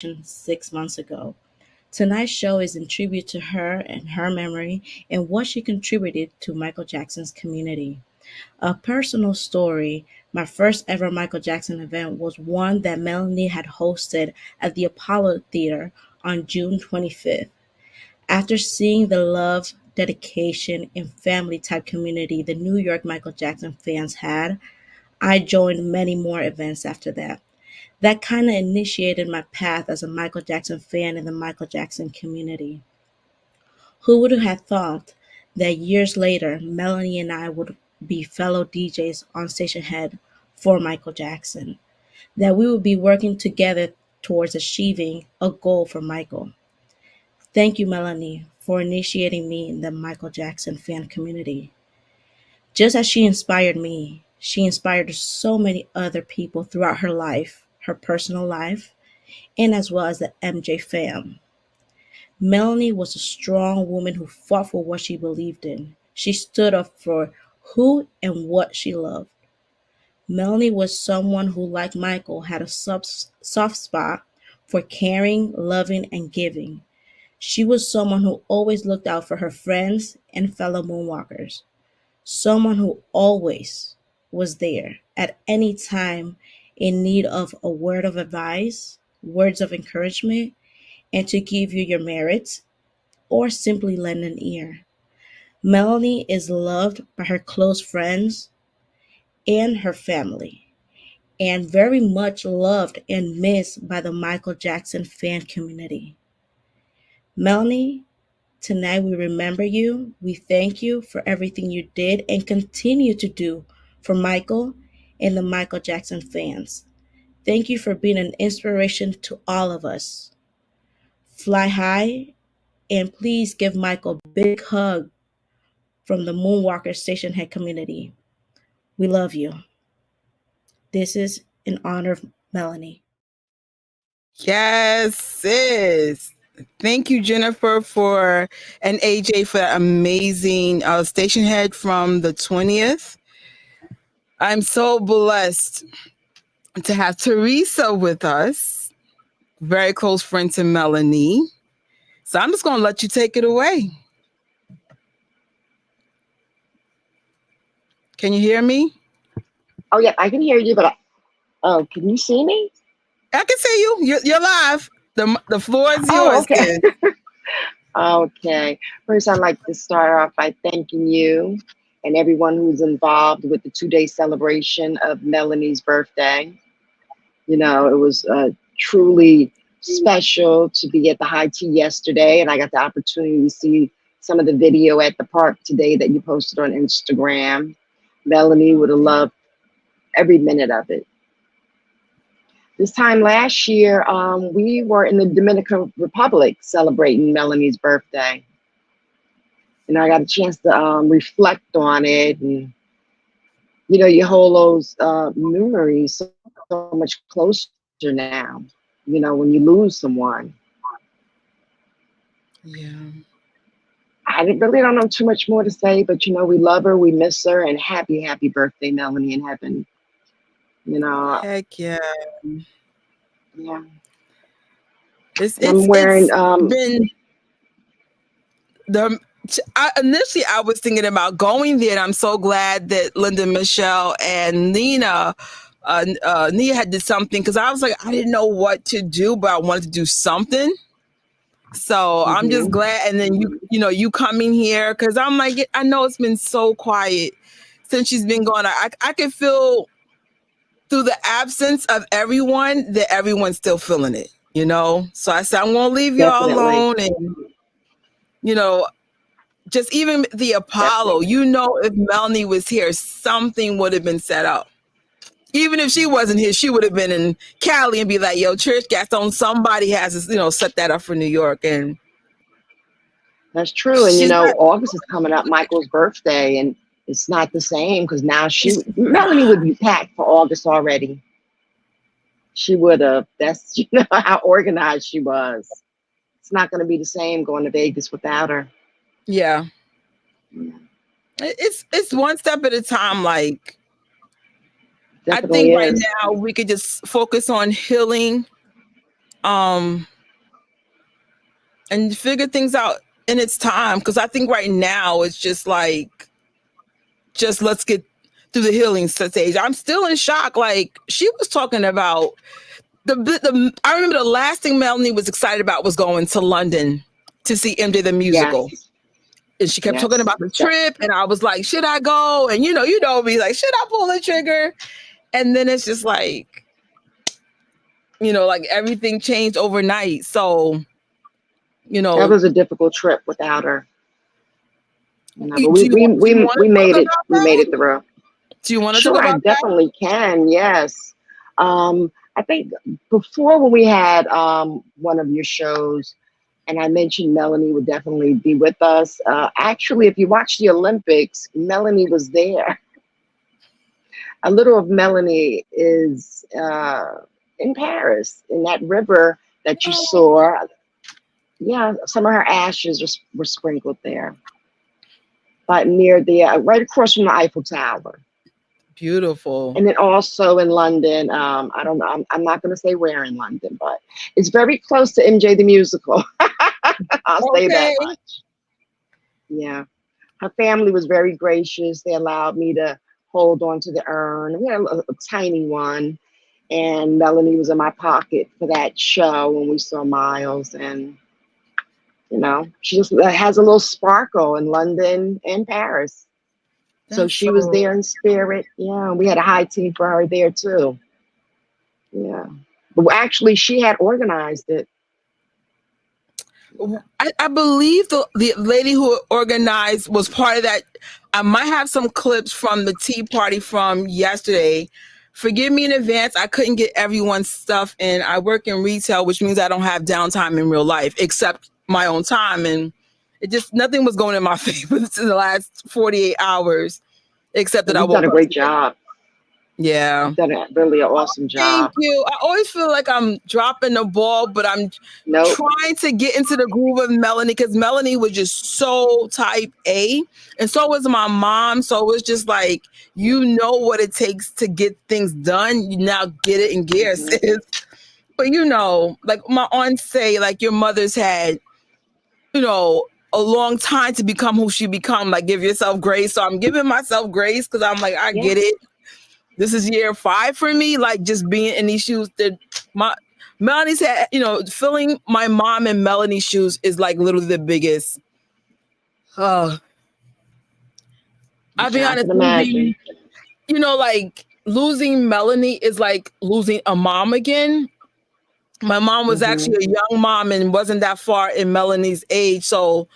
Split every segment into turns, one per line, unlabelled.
6 months ago. Tonight's show is in tribute to her and her memory and what she contributed to Michael Jackson's community. A personal story: my first ever Michael Jackson event was one that Melanie had hosted at the Apollo Theater on June 25th. After seeing the love, dedication, and family type community the New York Michael Jackson fans had, I joined many more events after that. That kind of initiated my path as a Michael Jackson fan in the Michael Jackson community. Who would have thought that years later, Melanie and I would be fellow DJs on Station Head for Michael Jackson? That we would be working together towards achieving a goal for Michael. Thank you, Melanie, for initiating me in the Michael Jackson fan community. Just as she inspired me, she inspired so many other people throughout her life, her personal life, and as well as the MJ fam. Melanie was a strong woman who fought for what she believed in. She stood up for who and what she loved. Melanie was someone who, like Michael, had a soft spot for caring, loving, and giving. She was someone who always looked out for her friends and fellow moonwalkers. Someone who always was there at any time in need of a word of advice, words of encouragement, and to give you your merits or simply lend an ear. Melanie is loved by her close friends and her family, and very much loved and missed by the Michael Jackson fan community. Melanie, tonight we remember you. We thank you for everything you did and continue to do for Michael and the Michael Jackson fans. Thank you for being an inspiration to all of us. Fly high, and please give Michael a big hug from the Moonwalker Station Head community. We love you. This is in honor of Melanie.
Yes, sis. Thank you, Jennifer, for and AJ for that amazing station head from the 20th. I'm so blessed to have Teresa with us, very close friend to Melanie. So I'm just going to let you take it away. Can you hear me?
Oh, yeah, I can hear you, but can you see me?
I can see you. You're live. The floor is
Oh,
yours,
okay.
kid.
Okay. First, I'd like to start off by thanking you and everyone who's involved with the 2-day celebration of Melanie's birthday. You know, it was truly special to be at the high tea yesterday, and I got the opportunity to see some of the video at the park today that you posted on Instagram. Melanie would have loved every minute of it. This time last year, we were in the Dominican Republic celebrating Melanie's birthday. And I got a chance to reflect on it. And, you know, you hold those memories so much closer now, you know, when you lose someone.
Yeah.
I really don't know too much more to say, but, you know, we love her, we miss her, and happy, happy birthday, Melanie in heaven. You know.
Heck yeah.
Yeah.
I'm wearing been the initially I was thinking about going there, and I'm so glad that Linda, Michelle, and Nina Nia had did something, because I was like, I didn't know what to do, but I wanted to do something. So I'm just glad. And then you coming here, because I'm like, I know it's been so quiet since she's been gone. I can feel through the absence of everyone that everyone's still feeling it, you know? So I said, I'm going to leave y'all alone. And, you know, just even the Apollo, you know, if Melanie was here, something would have been set up. Even if she wasn't here, she would have been in Cali and be like, yo, Church Gaston, somebody has to, you know, set that up for New York. And
that's true. And, you know, August is coming up, Michael's birthday, and it's not the same because now Melanie would be packed for August already. She would have. That's, you know, how organized she was. It's not going to be the same going to Vegas without her.
Yeah. It's one step at a time. Like,
definitely
I think right now we could just focus on healing and figure things out in its time. Because I think right now it's just like, just let's get through the healing stage. I'm still in shock. Like she was talking about the I remember the last thing Melanie was excited about was going to London to see MJ the musical.
Yes.
And she kept talking
Yes.
about the trip, and I was like, should I go? And you know me, like, should I pull the trigger? And then it's just like, like everything changed overnight. So,
That was a difficult trip without her. But
do you want
we
to talk
made it.
about
We made
that?
it through.
Do you want to talk
Sure, I
about that?
definitely can. Yes. I think before when we had one of your shows, and I mentioned Melanie would definitely be with us. Actually, if you watch the Olympics, Melanie was there. A little of Melanie is in Paris, in that river that you saw. Yeah, some of her ashes were sprinkled there, but near the right across from the Eiffel Tower.
Beautiful.
And then also in London, I don't know, I'm not going to say where in London, but it's very close to MJ the Musical. I'll say that much. Yeah. Her family was very gracious. They allowed me to hold on to the urn. We had a tiny one. And Melanie was in my pocket for that show when we saw Miles. And, she just has a little sparkle in London and Paris. So she was there in spirit. Yeah, we had a high tea for her there too. Yeah. But actually, she had organized it.
I believe the lady who organized was part of that. I might have some clips from the tea party from yesterday. Forgive me in advance. I couldn't get everyone's stuff in. I work in retail, which means I don't have downtime in real life except my own time. And nothing was going in my favor in the last 48 hours, except that I
You've
woke
done a
up.
great job.
Yeah.
You've done really an awesome job.
Thank you. I always feel like I'm dropping the ball, but I'm trying to get into the groove of Melanie because Melanie was just so type A. And so was my mom. So it was just like, what it takes to get things done. You now get it in gear, sis. But like my aunt say, like your mother's had, a long time to become who she become. Like give yourself grace. So I'm giving myself grace because I'm like, I get it. This is year 5 for me, like just being in these shoes. That Melanie's had, filling my mom and Melanie's shoes is like literally the biggest. I'll be honest, like losing Melanie is like losing a mom again. My mom was actually a young mom and wasn't that far in Melanie's age. So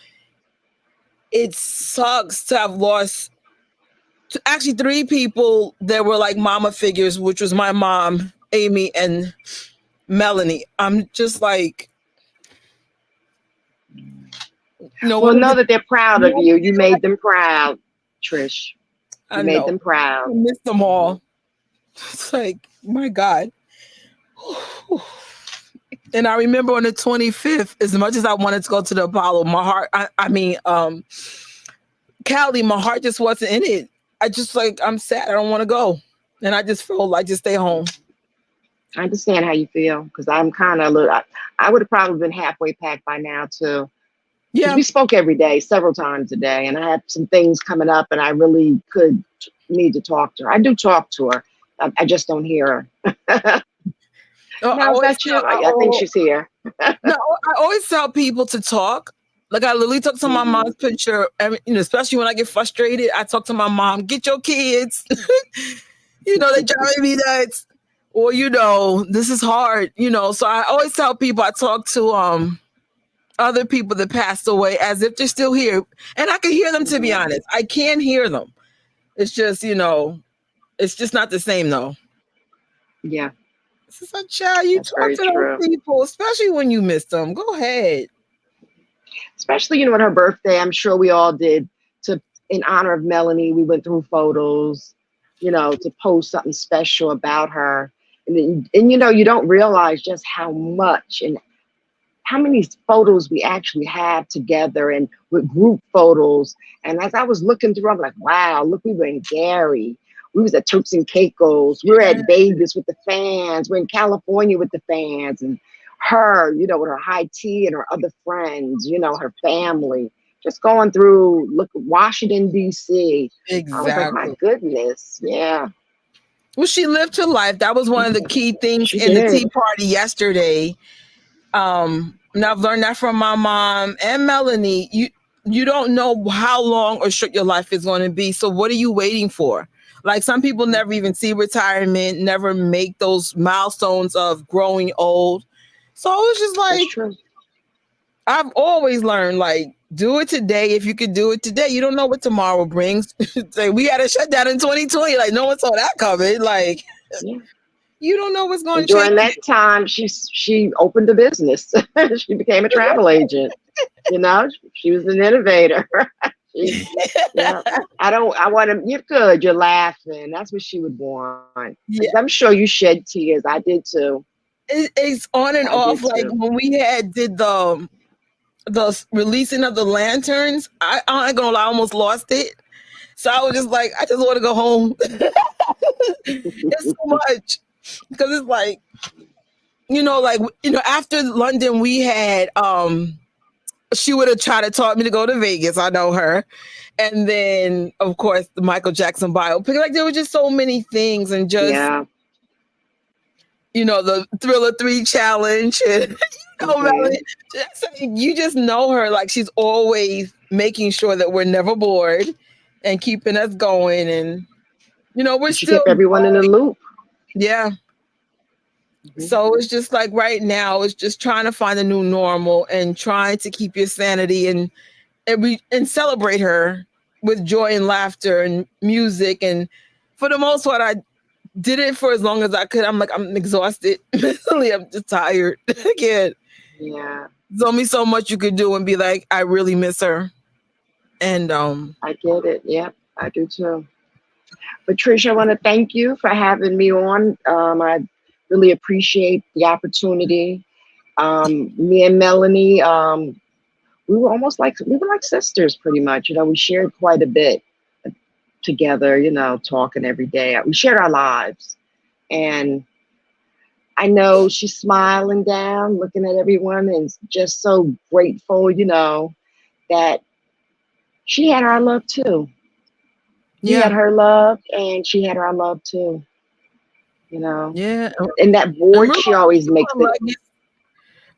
it sucks to have lost actually 3 people that were like mama figures, which was my mom, Amy, and Melanie. I'm just like,
well, know that they're proud of you. You made them proud, Trish. You made them proud.
I missed them all. It's like, my God. And I remember on the 25th, as much as I wanted to go to the Apollo, my heart, Cali, my heart just wasn't in it. I just like, I'm sad. I don't want to go. And I just feel like just stay home.
I understand how you feel because I'm kind of a little, I would have probably been halfway packed by now too. Yeah. We spoke every day, several times a day, and I had some things coming up and I really need to talk to her. I do talk to her. I just don't hear her. I think she's here.
No, I always tell people to talk. Like I literally talk to my mom's picture, and especially when I get frustrated, I talk to my mom. Get your kids. They driving me nuts. Or this is hard. So I always tell people I talk to other people that passed away as if they're still here, and I can hear them. To be honest, I can hear them. It's just it's just not the same though.
Yeah.
This is a child. You talk to those people, especially when you miss them. Go ahead.
Especially, on her birthday, I'm sure we all did in honor of Melanie. We went through photos, to post something special about her. And you don't realize just how much and how many photos we actually have together and with group photos. And as I was looking through, I'm like, wow, look, we were in Gary. We was at Turks and Caicos. We were at Vegas with the fans. We're in California with the fans. And her, with her high tea and her other friends, her family, just going through Washington D.C. I was like, my
Exactly.
goodness, yeah,
Well, she lived her life. That was one of the key things
she
in the tea
did.
party yesterday. And I've learned that from my mom and Melanie. You don't know how long or short your life is going to be. So what are you waiting for? Like some people never even see retirement, never make those milestones of growing old. So I was just
That's
like,
true.
I've always learned like do it today if you could do it today. You don't know what tomorrow brings. Like we had a shutdown in 2020. Like no one saw that coming. Like
Yeah.
you don't know what's
And
going to
during
change.
that time, she opened a business. She became a travel agent. She was an innovator. She, yeah. I want to. You're good. You're laughing. That's what she would want. 'Cause I'm
Yeah,
sure you shed tears. I did too.
it's on and
I did
off. Like
too.
when we had did the releasing of the lanterns, I ain't gonna lie, I almost lost it. So I was just like, I just want to go home. It's so much because it's like after London we had she would have tried to talk me to go to Vegas. I know her. And then, of course, the Michael Jackson biopic. Like, there were just so many things, and just,
Yeah.
the Thriller 3 challenge. And,
Hmm.
Melanie, you just know her. Like, she's always making sure that we're never bored and keeping us going. And, we're
And she
still
kept everyone in the
growing.
loop.
Yeah.
Hmm.
So it's just like right now, it's just trying to find a new normal and trying to keep your sanity and celebrate her with joy and laughter and music. And for the most part, I did it for as long as I could. I'm like, I'm exhausted. Mentally, I'm just tired. I can't.
Yeah,
There's only so much you could do and be like, I really miss her. And
I get it. Yep, I do too. Patricia, I want to thank you for having me on. I really appreciate the opportunity. Me and Melanie, we were like sisters pretty much. We shared quite a bit together. Talking every day. We shared our lives, and I know she's smiling down, looking at everyone, and just so grateful. That she had our love too. We had
yeah,
her love, and she had our love too. You know,
yeah.
and that
And
board
we're
she
going to
always
keep
makes
her
it.
legacy.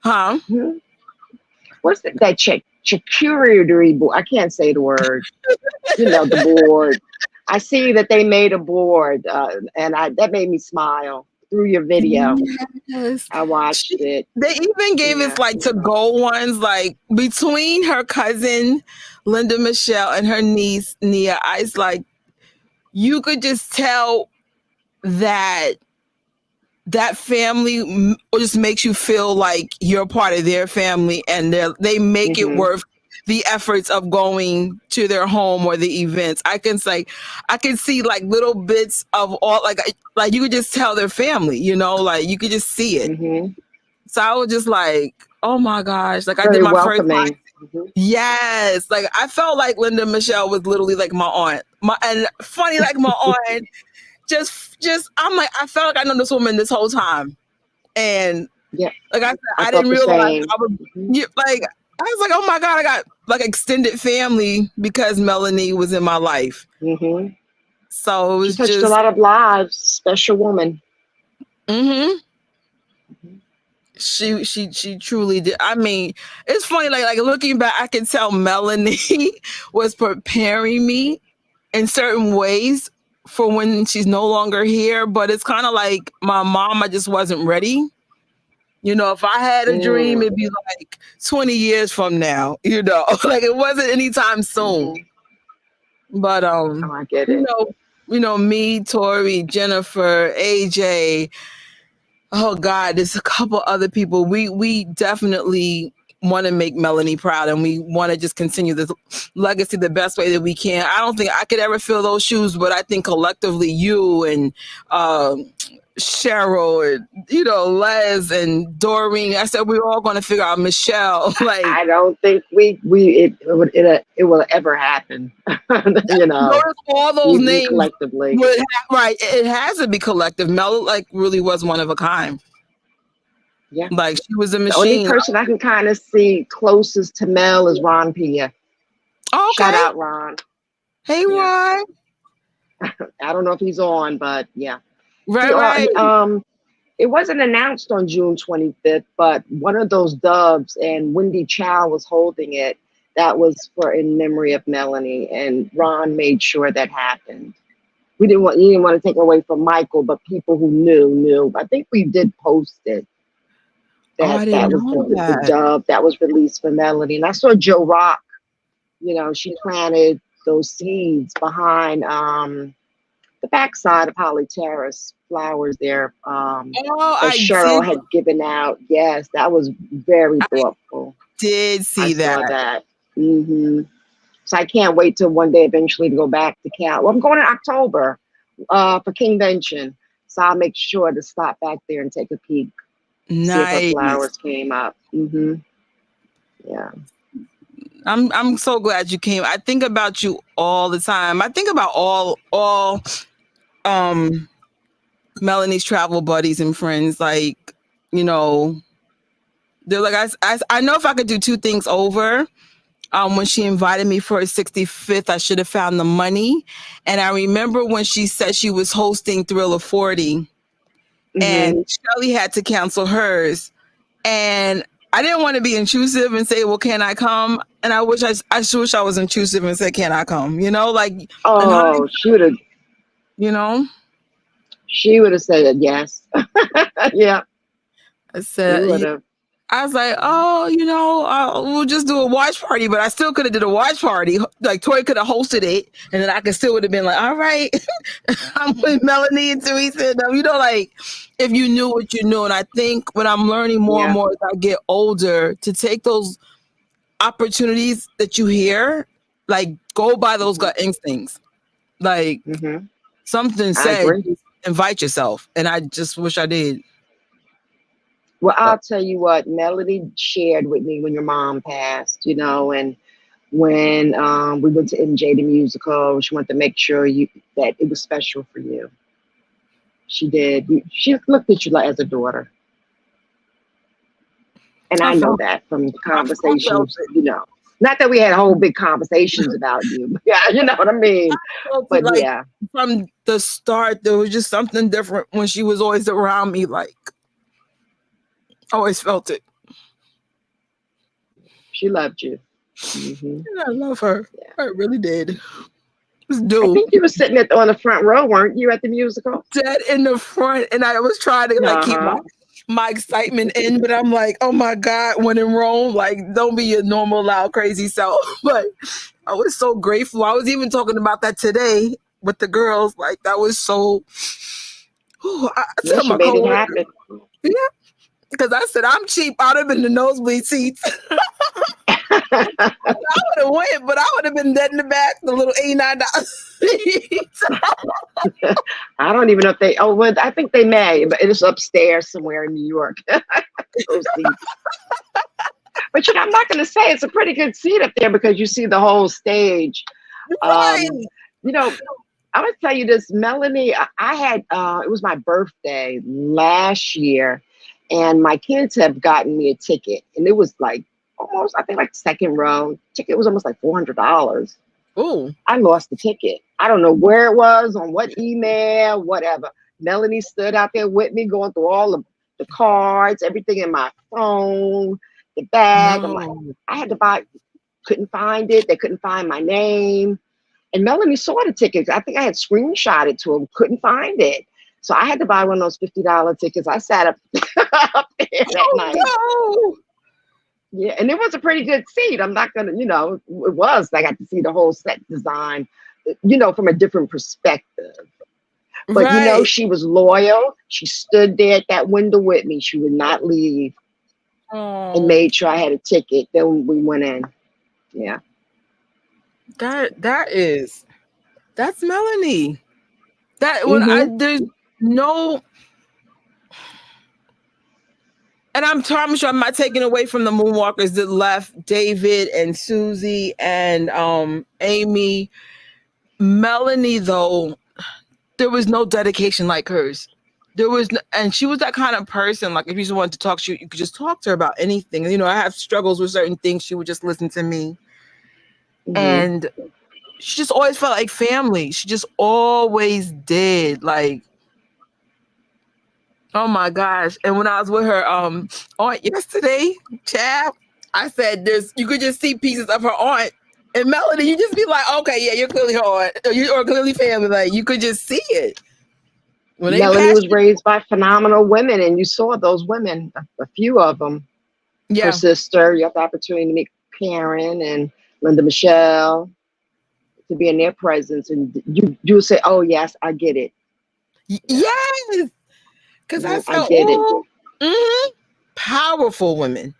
Huh?
Hmm? What's that charcuterie board? I can't say the word. The board. I see that they made a board, and that made me smile through your video.
Yes.
I watched
She,
it.
they even gave us
Yeah.
like to go ones, like between her cousin Linda Michelle and her niece Nia. I was like, you could just tell that family just makes you feel like you're part of their family, and they make it
Hmm.
worth the efforts of going to their home or the events. I can see like little bits of all, like you could just tell their family, like you could just see it.
Hmm.
So I was just like, oh my gosh, like I did
Very
my first live.
welcoming. Hmm.
Yes, like I felt like Linda Michelle was literally like my aunt. And funny, like my aunt, just I'm like, I felt like I know this woman this whole time. And
Yeah,
like I said,
I
I
felt
didn't
the
realize
same.
I was
Hmm.
like, I was like, oh my God, I got like extended family because Melanie was in my life.
Hmm.
So it
She
was
touched a
just,
lot of lives. Special woman.
hmm
Mhm.
she truly did. I mean, it's funny, like looking back, I can tell Melanie was preparing me in certain ways for when she's no longer here. But it's kind of like my mom, I just wasn't ready. If I had a dream,
Mm.
it'd be like 20 years from now, like it wasn't anytime soon.
Hmm.
But
Oh, I get
you
it.
know, me, Tori, Jennifer, AJ, oh God, there's a couple other people. We definitely want to make Melanie proud, and we want to just continue this legacy the best way that we can. I don't think I could ever fill those shoes, but I think collectively you and Cheryl and Les and Doreen, I said we're all going to figure out Michelle. Like,
I don't think it will ever happen. you know,
notice all those
we
names
collectively.
would right. It has to be collective. Mel like really was one of a kind.
Yeah.
Like she was a
The only
machine.
person I can kind of see closest to Mel is Ron Pia.
Oh,
Shout
okay.
out Ron.
Hey,
Yeah.
Ron.
I don't know if he's on, but yeah.
Right, right.
It wasn't announced on June 25th, but one of those doves and Wendy Chow was holding it. That was for in memory of Melanie, and Ron made sure that happened. You didn't want to take away from Michael, but people who knew. I think we did post it.
Oh, I didn't
That was
know
the
that.
dove that was released for Melanie. And I saw Joe Rock, she planted those seeds behind the backside of Holly Terrace, flowers there,
Oh,
that Cheryl had given out. Yes, that was very thoughtful.
did
I
see
saw
that.
that. So I can't wait till one day eventually to go back to Cal. Well, I'm going in October for Kingvention. So I'll make sure to stop back there and take a peek. See if her
Nice.
flowers came up. Yeah.
I'm so glad you came. I think about you all the time. I think about all Melanie's travel buddies and friends. Like, they're like, I know if I could do two things over. When she invited me for her 65th, I should have found the money. And I remember when she said she was hosting Thriller 40 and Shelly had to cancel hers. And I didn't want to be intrusive and say, well, can I come? And I wish I was intrusive and said, can I come? Like,
oh, she would have, she would have said yes. Yeah.
I said, I was like, we'll just do a watch party, but I still could have did a watch party. Like Tori could have hosted it, and then I could still would have been like, all right, I'm with Melanie and Teresa. And, like if you knew what you knew. And I think when I'm learning more and more as I get older, to take those opportunities that you hear, like go by those gut instincts. Like something said, invite yourself, and I just wish I did.
Well, I'll tell you what, Melanie shared with me when your mom passed, and when we went to MJ the musical, she wanted to make sure that it was special for you. She did. She looked at you as a daughter. And I know that from conversations, Not that we had whole big conversations about you. But yeah, you know what I mean? But
from the start, there was just something different when she was always around me, like always felt it.
She loved you.
And I love her. Yeah. I really did.
I think you were sitting on the front row, weren't you, at the musical?
Dead in the front, and I was trying to keep my excitement in, but I'm like, oh my God, when in Rome, like don't be your normal loud crazy self. But I was so grateful. I was even talking about that today with the girls. Like that was so.
She made it happen.
Yeah. Because I said, I'm cheap. I'd have been the nosebleed seats. I would have went, but I would have been dead in the back, the little $89 seats.
I don't even know if they, I think they may, but it's upstairs somewhere in New York. Those seats. But I'm not going to say it's a pretty good seat up there because you see the whole stage.
Right.
I'm going to tell you this, Melanie, I had, it was my birthday last year. And my kids have gotten me a ticket, and it was like almost, I think, like second row. Ticket was almost like $400.
Oh,
I lost the ticket. I don't know where it was, on what email, whatever. Melanie stood out there with me, going through all of the cards, everything in my phone, the bag.
No.
I'm like, I had to buy, couldn't find it. They couldn't find my name. And Melanie saw the tickets. I think I had screenshotted to them, couldn't find it. So I had to buy one of those $50 tickets. I sat up there that night.
No.
Yeah, and it was a pretty good seat. I'm not gonna, it was. I got to see the whole set design, from a different perspective. But she was loyal. She stood there at that window with me. She would not leave, and made sure I had a ticket. Then we went in. Yeah.
That's Melanie. There's no, and I'm sure I'm not taking away from the Moonwalkers that left, David and Susie and Amy. Melanie, though, there was no dedication like hers. there was, and she was that kind of person. Like if you just wanted to talk, you could just talk to her about anything. You know, I have struggles with certain things. She would just listen to me,
Hmm.
and she just always felt like family. She just always did. Like, oh my gosh! And when I was with her aunt yesterday, chap, I said, "There's you could just see pieces of her aunt." And Melanie, you just be like, "Okay, yeah, you're clearly her aunt. You're clearly family." Like you could just see it when they
Melanie
passed.
was raised by phenomenal women, and you saw those women, a few of them. Her
Yeah,
sister, you have the opportunity to meet Karen and Linda Michelle, to be in their presence, and you say, "Oh yes, I get it. Yeah,
yes. Because I
I
said,
get it."
oh, powerful women,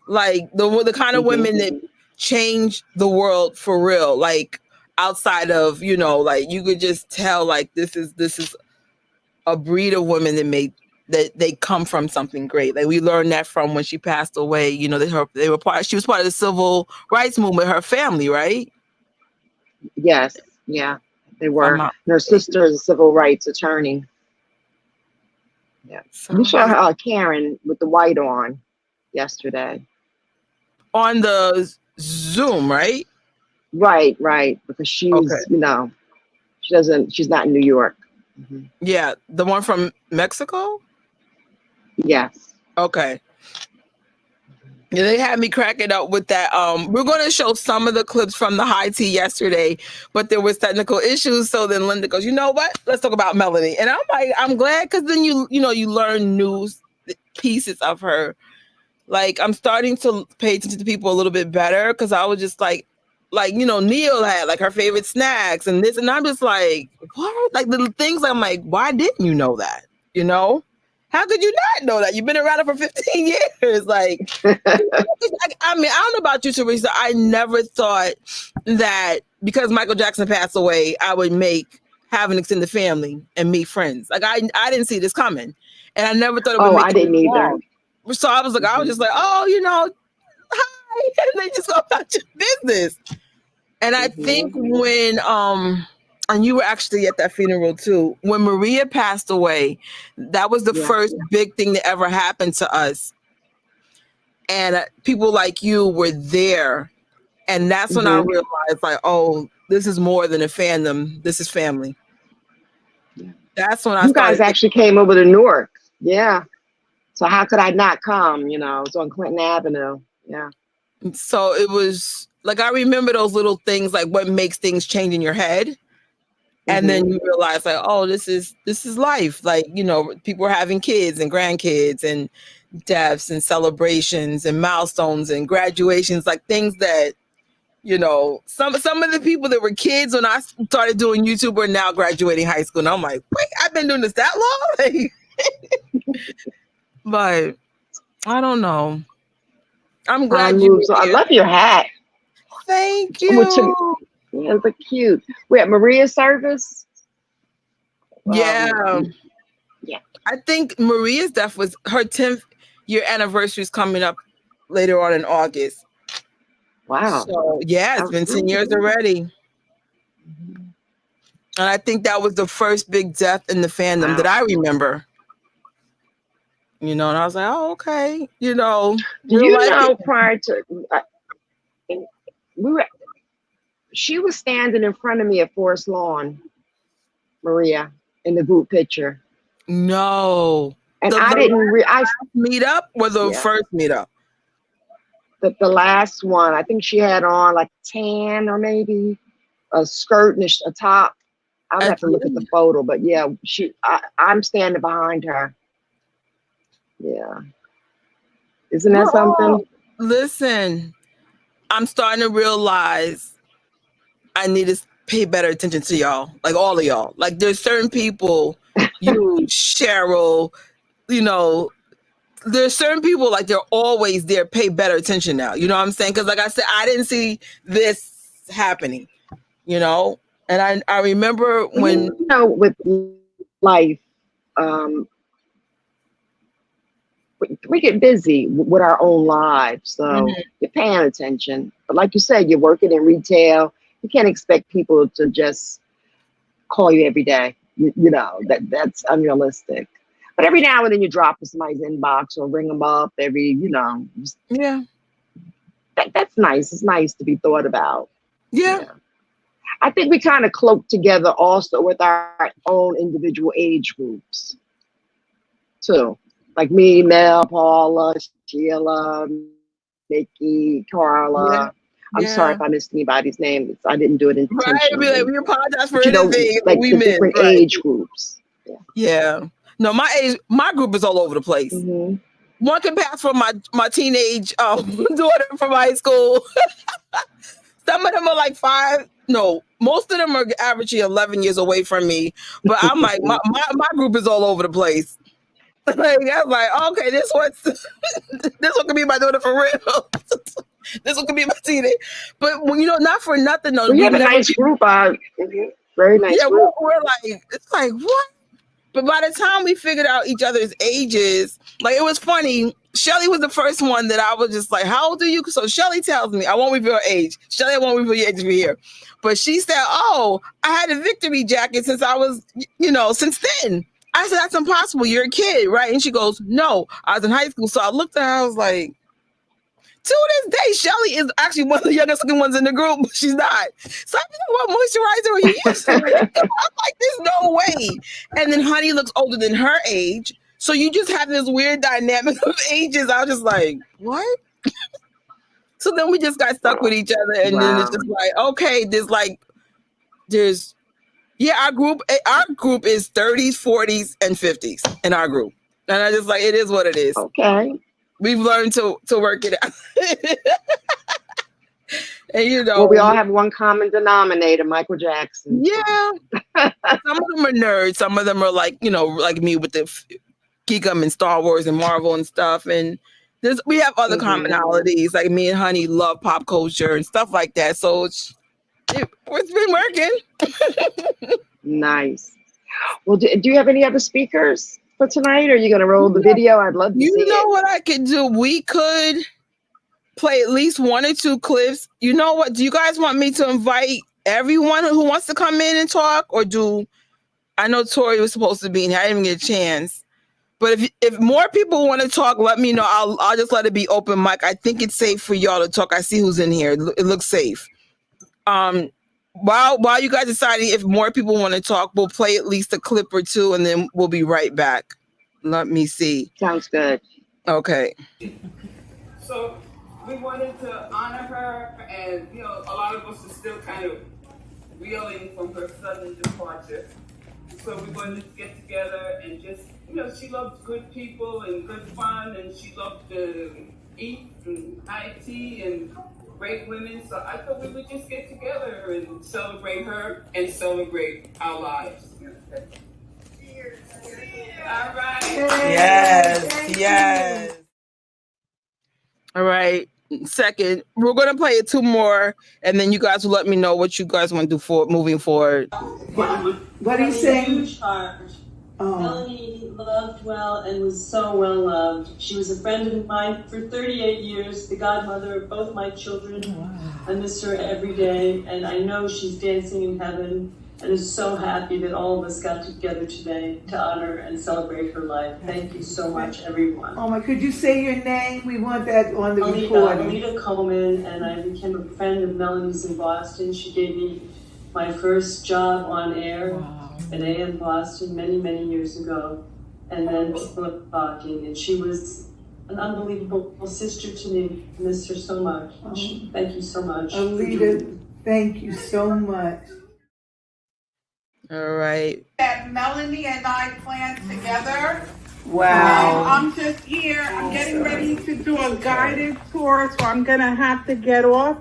like the kind of
Hmm.
women that change the world for real. Like outside of like you could just tell like this is a breed of women that made that they come from something great. Like we learned that from when she passed away. You know, they were part. She was part of the civil rights movement. Her family, right?
Yes, yeah, they
If I'm
were.
not
And her
mistaken.
sister is a civil rights attorney. Yeah, you
So
saw
yeah,
Karen with the white on yesterday.
on the Zoom, right?
Right, right, because
Okay.
she's not in New York. Hmm.
Yeah, the one from Mexico.
Yes.
Okay. Yeah, they had me cracking up with that. We're going to show some of the clips from the high tea yesterday, but there was technical issues. So then Linda goes, "You know what? Let's talk about Melanie." And I'm like, I'm glad because then you learn new pieces of her. Like I'm starting to pay attention to people a little bit better because I was just like Neil had like her favorite snacks and this, and I'm just like, what? Like little things. I'm like, why didn't you know that? You know, how could you not know that? You've been around it for 15 years. Like, I mean, I don't know about you, Teresa. I never thought that because Michael Jackson passed away, I would have an extended family and meet friends. Like I didn't see this coming, and I never thought it would
Oh,
make
I
you
didn't either.
long. So I was
Hmm.
just like, oh, hi, and then just go about your business. And I think
Hmm.
when and you were actually at that funeral too. When Maria passed away, that was the
Yeah.
first big thing that ever happened to us. And people like you were there. And that's when I
Hmm.
realized, like, oh, this is more than a fandom. This is family. That's when I
You guys
started
actually came over to Newark. Yeah. So how could I not come? It's on Clinton Avenue. Yeah.
thinking. So it was like I remember those little things, like what makes things change in your head. And
Hmm.
then you realize, like, oh, this is life. Like, people are having kids and grandkids and deaths and celebrations and milestones and graduations, like things that some of the people that were kids when I started doing YouTube are now graduating high school. And I'm like, wait, I've been doing this that long? But I don't know. I'm
Time
glad you were
moves on. I
here.
love your hat.
Thank
Which
you.
yeah, it's cute. We're at Maria's service.
Yeah.
Yeah.
I think Maria's death was her 10th year anniversary is coming up later on in August.
Wow.
So yeah, it's
How
been 10
sweet.
years already.
Mhm.
And I think that was the first big death in the fandom that
Wow.
I remember. And I was like, oh, okay.
Do
Real
you
life.
know prior to we were she was standing in front of me at Forest Lawn, Maria, in the group picture.
No.
And
The
I
the
didn't I
last meetup or the
yeah,
first meetup?
the last one, I think she had on like tan or maybe a skirt and a top. I would
At
have to
the
look at the
end.
photo, but yeah, I'm standing behind her. Yeah. Isn't that
We're all
something?
listen. I'm starting to realize I need to pay better attention to y'all. Like all of y'all. Like there's certain people, you, Cheryl, you know, there's certain people like they're always there. Pay better attention now. You know what I'm saying? Because like I said, I didn't see this happening. You know, and I remember
Well,
when
with life, um, we get busy with our own lives, so
Mhm.
you're paying attention. But like you said, you're working in retail. You can't expect people to just call you every day. That's unrealistic. But every now and then you drop in somebody's inbox or ring them up
Yeah.
That's nice. It's nice to be thought about.
Yeah.
I think we kind of cloak together also with our own individual age groups too. Like me, Mel, Paula, Sheila, Nikki, Carla. I'm sorry
Yeah.
if I missed anybody's name. I didn't do it
Right.
intentionally.
We apologize for
But,
anything
like
we
the
missed.
different
Right.
age groups.
Yeah. No, my group is all over the place.
Mm-hmm.
One can pass for my teenage daughter from high school. Some of them are like 5. No, most of them are averaging 11 years away from me. But I'm like, my group is all over the place. Like, I'm like, okay, this one could be my daughter for real. This one could be my teenage. But not for nothing though.
We have a nice group. Very nice group.
We're like, it's like what? But by the time we figured out each other's ages, like it was funny. Shelly was the first one that I was just like, how old are you? So Shelly tells me, I won't reveal her age. Shelly, I won't reveal your age here. But she said, oh, I had a victory jacket since I was, since then. I said, that's impossible. You're a kid, right? And she goes, no, I was in high school. So I looked at her, I was like, to this day, Shelly is actually one of the youngest looking ones in the group, but she's not. So I'm like, what moisturizer are you using? I'm like, there's no way. And then Honey looks older than her age. So you just have this weird dynamic of ages. I was just like, what? So then we just got stuck with each other. And then it's just like, okay, our group is 30s, 40s, and 50s in our group. And I just like, it is what it is.
Okay.
We've learned to work it out. And
well, we all have one common denominator, Michael Jackson.
Yeah. Some of them are nerds. Some of them are like, like me with the geek and Star Wars and Marvel and stuff. And we have other commonalities. Like me and Honey love pop culture and stuff like that. So it's been working.
Nice. Well, do you have any other speakers for tonight? Or are you going to roll the video? I'd love to see it.
You know what I could do? We could play at least 1 or 2 clips. You know what? Do you guys want me to invite everyone who wants to come in and talk? Or I know Tori was supposed to be in here. I didn't even get a chance. But if more people want to talk, let me know. I'll just let it be open mic. I think it's safe for y'all to talk. I see who's in here. It looks safe. While you guys deciding if more people want to talk, we'll play at least a clip or 2 and then we'll be right back. Let me see.
Sounds good.
Okay.
So we wanted to honor her, and a lot of us are still kind of reeling from her sudden departure. So we wanted to get together and just, she loved good people and good fun, and she loved to eat and high tea and great women. So I thought we would just get together and celebrate her and celebrate our lives. Cheers. All right.
Yes. All right. Second, we're going to play 2 more, and then you guys will let me know what you guys want to do for moving forward.
What are you saying?
Huge heart. Melanie loved well and was so well loved. She was a friend of mine for 38 years, the godmother of both my children. Wow. I miss her every day, and I know she's dancing in heaven and is so happy that all of us got together today to honor and celebrate her life. Thank you so much, everyone.
Oh my, could you say your name? We want that on the recording.
Alita Coleman, and I became a friend of Melanie's in Boston. She gave me my first job on air at AM Boston many, many years ago. And then people are talking, and she was an unbelievable sister to me. I miss her so much. Thank you so much.
Alita, thank you so much.
All right.
That Melanie and I planned together.
Wow.
I'm just here. I'm getting ready to do a guided tour, so I'm going to have to get off.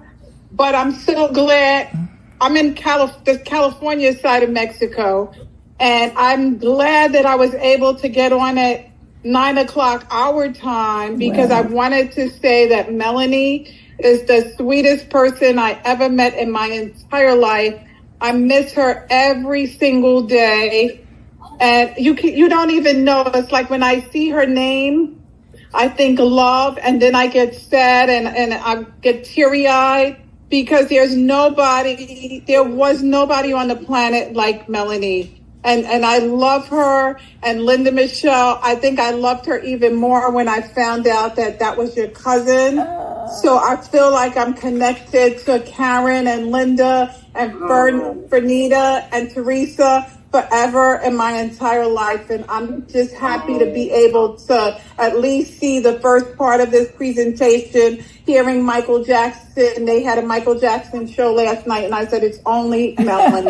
But I'm so glad. I'm in the California side of Mexico, and I'm glad that I was able to get on at 9:00 our time, because I wanted to say that Melanie is the sweetest person I ever met in my entire life. I miss her every single day. And you don't even know. It's like when I see her name, I think love, and then I get sad and I get teary-eyed, because there was nobody on the planet like Melanie. And I love her. And Linda Michelle, I think I loved her even more when I found out that that was your cousin. So I feel like I'm connected to Karen and Linda and Fernita and Teresa forever in my entire life. And I'm just happy to be able to at least see the first part of this presentation, hearing Michael Jackson. They had a Michael Jackson show last night, and I said, it's only Melanie.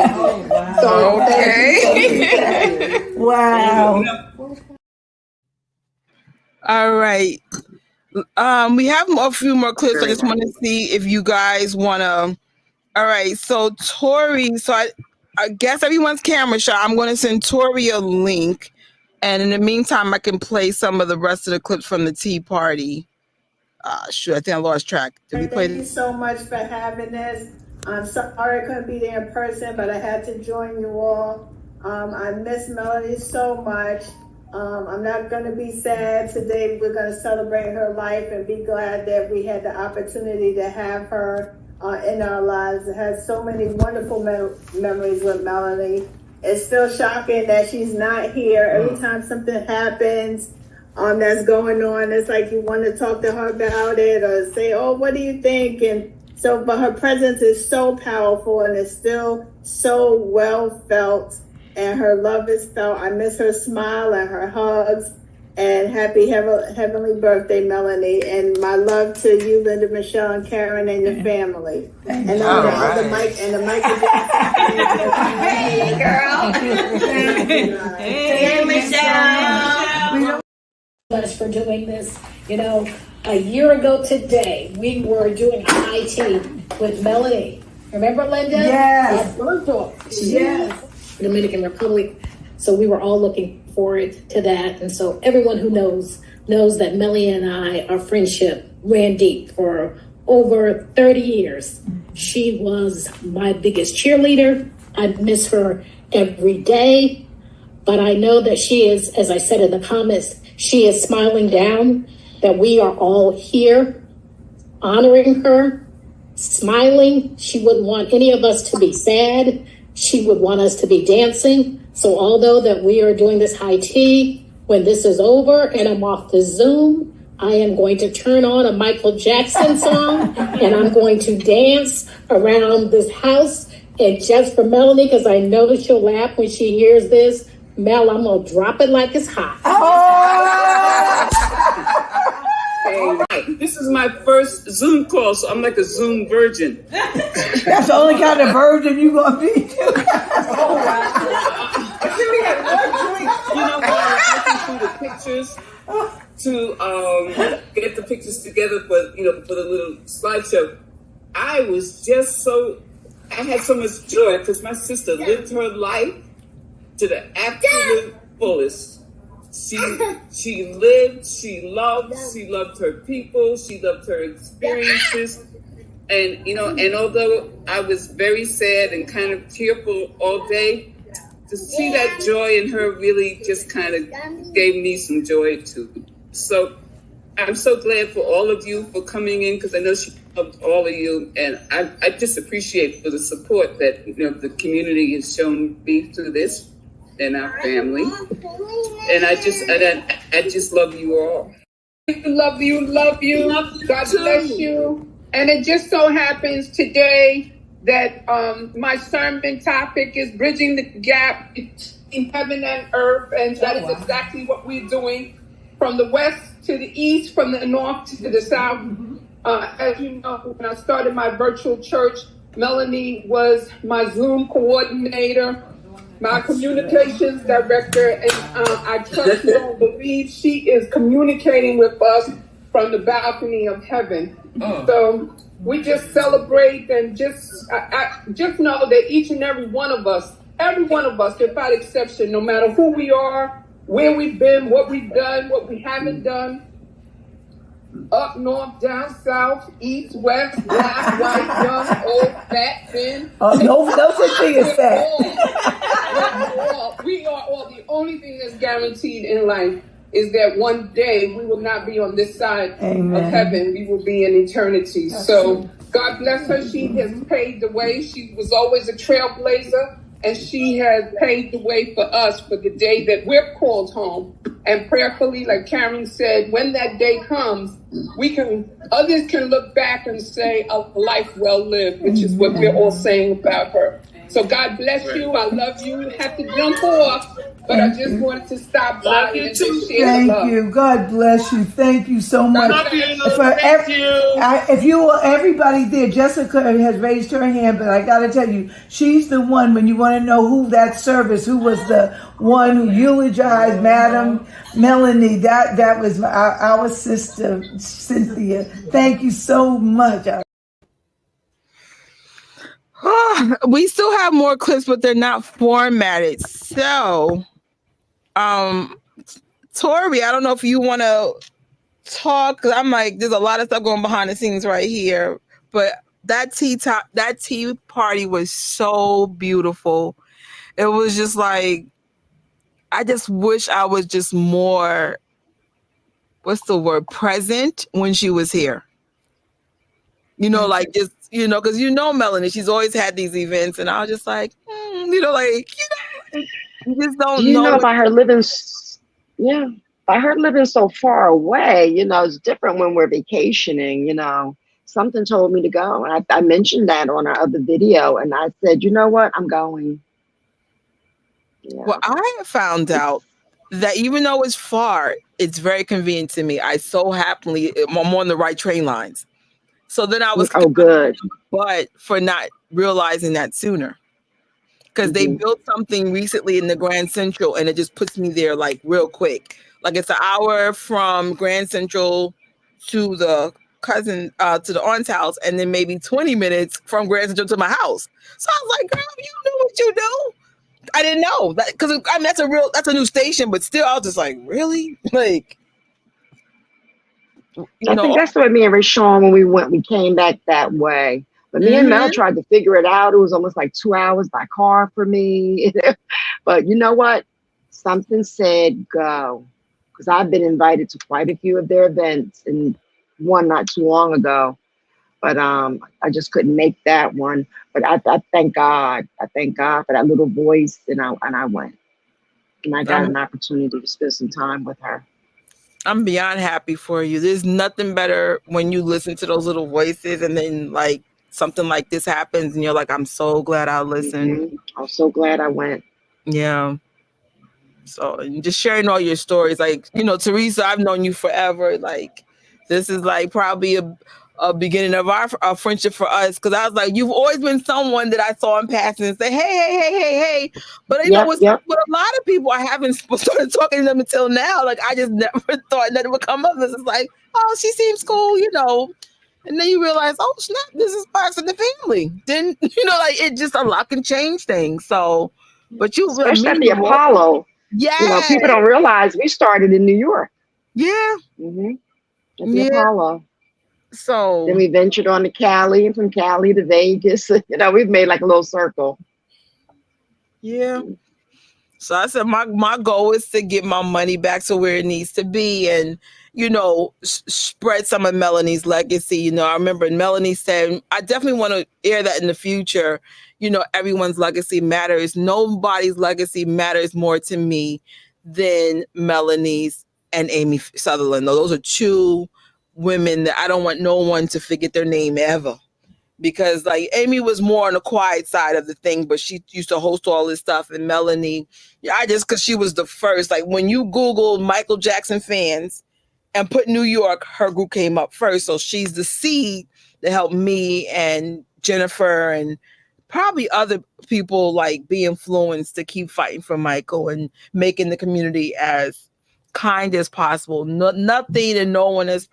So
Okay.
Wow.
All right. We have a few more clips. I just want to see if you guys want to. All right. So Tori, I guess everyone's camera shot. I'm going to send Tori a link. And in the meantime, I can play some of the rest of the clips from the Tea Party. Sure, I think I lost track. Did we play
Thank you
this?
so much for having this. I'm sorry I couldn't be there in person, but I had to join you all. I miss Melanie so much. I'm not going to be sad today. We're going to celebrate her life and be glad that we had the opportunity to have her in our lives. It has so many wonderful memories with Melanie. It's still shocking that she's not here. Every time something happens that's going on, it's like you want to talk to her about it or say, oh, what do you think? And so, but her presence is so powerful and it's still so well felt. And her love is felt. I miss her smile and her hugs. And happy heavenly birthday, Melanie. And my love to you, Linda, Michelle, and Karen, and your family. And all the Mike and the Michael Jackson.
Hey, girl. Hey, Michelle.
Us for doing this. You know, a year ago today, we were doing IT with Melanie. Remember, Linda?
Yes.
Yes. Dominican Republic. So we were all looking forward to that. And so everyone who knows that Melanie and I, our friendship ran deep for over 30 years. She was my biggest cheerleader. I miss her every day. But I know that she is, as I said in the comments, she is smiling down, that we are all here honoring her, smiling. She wouldn't want any of us to be sad. She would want us to be dancing. So although that we are doing this high tea, when this is over and I'm off the Zoom, I am going to turn on a Michael Jackson song and I'm going to dance around this house. And just for Melanie, because I know that she'll laugh when she hears this, Mel, I'm going to drop it like it's hot.
Hey, this is my first Zoom call, so I'm like a Zoom virgin.
That's the only kind of virgin you gonna be.
You know, when I was looking through the pictures to get the pictures together for the little slideshow, I had so much joy because my sister lived her life to the absolute fullest. She lived, she loved her people, she loved her experiences. And although I was very sad and kind of tearful all day, to see that joy in her really just kind of gave me some joy too. So I'm so glad for all of you for coming in, because I know she loved all of you, and I just appreciate for the support that the community has shown me through this and our family. And I just love you all.
Love you. God bless you. And it just so happens today that my sermon topic is bridging the gap between heaven and earth. And that is exactly what we're doing, from the west to the east, from the north to the south. As you know, when I started my virtual church, Melanie was my Zoom coordinator, my communications director, and I trust you don't believe she is communicating with us from the balcony of heaven. So we just celebrate and just know that each and every one of us, without exception, no matter who we are, where we've been, what we've done, what we haven't done, up north, down south, east, west, black, white, young, old, fat, thin.
No such thing as fat.
We are all. The only thing that's guaranteed in life is that one day we will not be on this side of heaven. We will be in eternity. So God bless her. She has paved the way. She was always a trailblazer.
and she has paved the way for us for the day that we're called home. And prayerfully, like Karen said, when that day comes, others can look back and say a life well lived, which is what we're all saying about her. So God bless you. I love you. Have to jump off, but I just wanted to stop by and just share the love.
Thank you. God bless you. Thank you so much. If you will, everybody there, Jessica has raised her hand, but I got to tell you, she's the one when you want to know who that service, who was the one who eulogized Madam Melanie. That was our sister, Cynthia. Thank you so much.
We still have more clips, but they're not formatted. So, Tori, I don't know if you want to talk, because I'm like, there's a lot of stuff going behind the scenes right here. But that tea party was so beautiful. It was just like, I just wish I was just more, what's the word, present when she was here. You know, like just, you know, because you know Melanie, she's always had these events, and I was just like, you know, like, you just don't know.
By her living, by her living so far away, you know, it's different when we're vacationing, you know. Something told me to go, and I mentioned that on our other video, and I said, you know what, I'm going. Yeah.
Well, I found out that even though it's far, it's very convenient to me. I'm on the right train lines. So then I was
good,
but for not realizing that sooner, because they built something recently in the Grand Central, and it just puts me there like real quick. Like it's an hour from Grand Central to the to the aunt's house, and then maybe 20 minutes from Grand Central to my house. So I was like, girl, you know what you do? I didn't know that, because I mean that's a new station, but still I was just like, really? Like,
I think that's the way me and Rashawn, when we came back that way. But me and Mel tried to figure it out. It was almost like 2 hours by car for me. But you know what? Something said go. Because I've been invited to quite a few of their events, and one not too long ago. But I just couldn't make that one. But I thank God. I thank God for that little voice, and I went. And I got an opportunity to spend some time with her.
I'm beyond happy for you. There's nothing better when you listen to those little voices, and then like something like this happens, and you're like, I'm so glad I listened.
I'm so glad I went.
Yeah. So, and just sharing all your stories, like, you know, Teresa, I've known you forever. Like, this is like probably a beginning of our friendship for us, because I was like, you've always been someone that I saw in passing and say, hey. But you know, with a lot of people, I haven't started talking to them until now. Like, I just never thought that it would come up. This is like, oh, she seems cool, you know. And then you realize, oh snap, this is part of the family. Then, you know, like, it just a lot can change things. So, but you
especially at the Apollo.
Yeah.
You know, people don't realize we started in New York.
Yeah.
At the Apollo.
So
then we ventured on to Cali, and from Cali to Vegas. You know, we've made like a little circle.
Yeah. So I said my goal is to get my money back to where it needs to be, and, you know, spread some of Melanie's legacy. You know, I remember Melanie said, I definitely want to air that in the future. You know, everyone's legacy matters. Nobody's legacy matters more to me than Melanie's and Amy Sutherland. Those are two women that I don't want no one to forget their name ever. Because like Amy was more on the quiet side of the thing, but she used to host all this stuff. And Melanie, because she was the first. Like when you Google Michael Jackson fans and put New York, her group came up first. So she's the seed that helped me and Jennifer and probably other people like be influenced to keep fighting for Michael and making the community as kind as possible. Nothing and no one is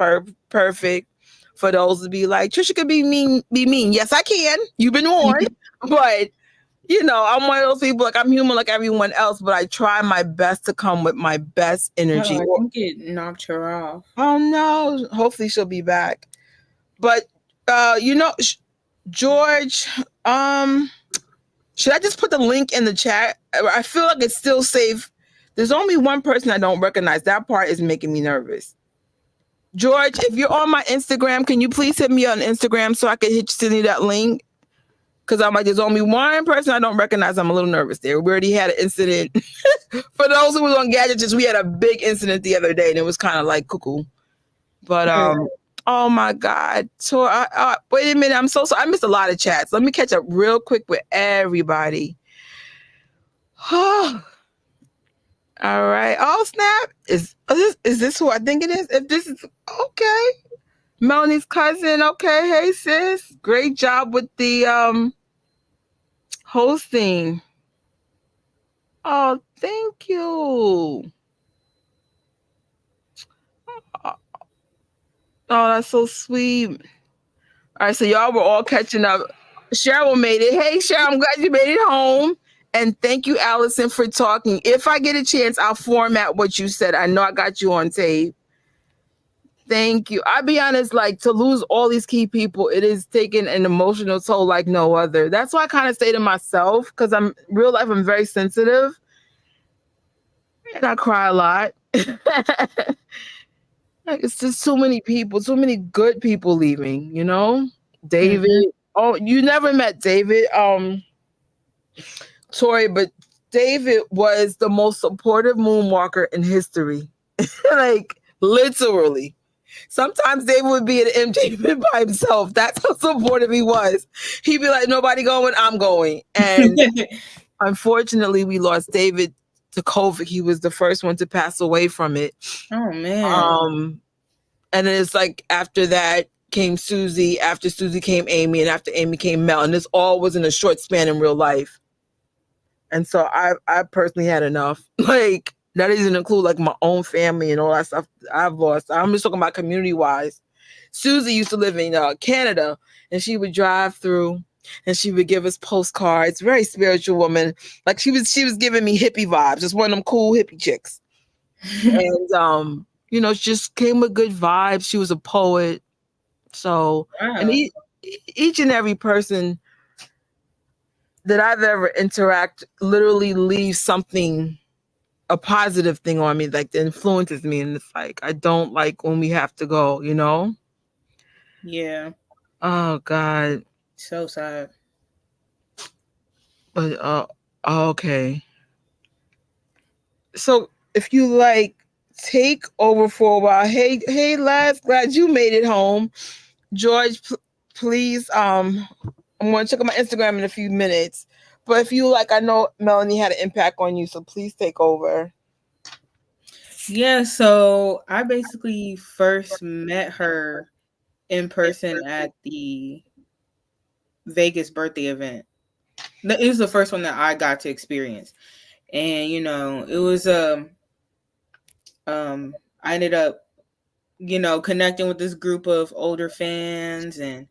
perfect. For those to be like, Trisha could be mean. Yes, I can. You've been warned. But, you know, I'm one of those people, like, I'm human like everyone else, but I try my best to come with my best energy.
Oh, I think it knocked her off.
Oh, no. Hopefully she'll be back. But, you know, George, should I just put the link in the chat? I feel like it's still safe. There's only one person I don't recognize. That part is making me nervous. George, if you're on my Instagram, can you please hit me on Instagram so I can send you that link? Because I'm like, there's only one person I don't recognize. I'm a little nervous there. We already had an incident. For those who was on gadgets, we had a big incident the other day, and it was kind of like cuckoo. But oh my God. So wait a minute. I'm so sorry. I missed a lot of chats. Let me catch up real quick with everybody. All right. Oh snap! Is this who I think it is? If this is okay, Melanie's cousin. Okay, hey sis, great job with the hosting. Oh, thank you. Oh, that's so sweet. All right, so y'all were all catching up. Cheryl made it. Hey, Cheryl, I'm glad you made it home. And thank you, Allison, for talking. If I get a chance, I'll format what you said. I know I got you on tape. Thank you. I'll be honest, like to lose all these key people, it is taking an emotional toll like no other. That's why I kind of say to myself, because I'm real life, I'm very sensitive. And I cry a lot. Like it's just too many people, too many good people leaving, you know? David. Mm-hmm. Oh, you never met David, Tori, but David was the most supportive moonwalker in history. Like literally. Sometimes David would be at MJ by himself. That's how supportive he was. He'd be like, nobody going, I'm going. And unfortunately, we lost David to COVID. He was the first one to pass away from it.
Oh, man.
And then it's like after that came Susie. After Susie came Amy. And after Amy came Mel. And this all was in a short span in real life. And so I personally had enough. Like, that doesn't include like my own family and all that stuff I've lost. I'm just talking about community wise. Susie used to live in Canada, and she would drive through and she would give us postcards. Very spiritual woman. Like she was giving me hippie vibes. Just one of them cool hippie chicks. And just came with good vibes. She was a poet. So wow. And each and every person that I've ever interacted literally leaves something, a positive thing on me, like that influences me. And it's like, I don't like when we have to go, you know?
Yeah.
Oh God.
So sad.
But okay. So if you like take over for a while. Hey lads, glad you made it home. George, please, I'm going to check out my Instagram in a few minutes. But if you like, I know Melanie had an impact on you, so please take over.
Yeah, so I basically first met her in person at the Vegas birthday event. It was the first one that I got to experience. And, it was, I ended up, connecting with this group of older fans and,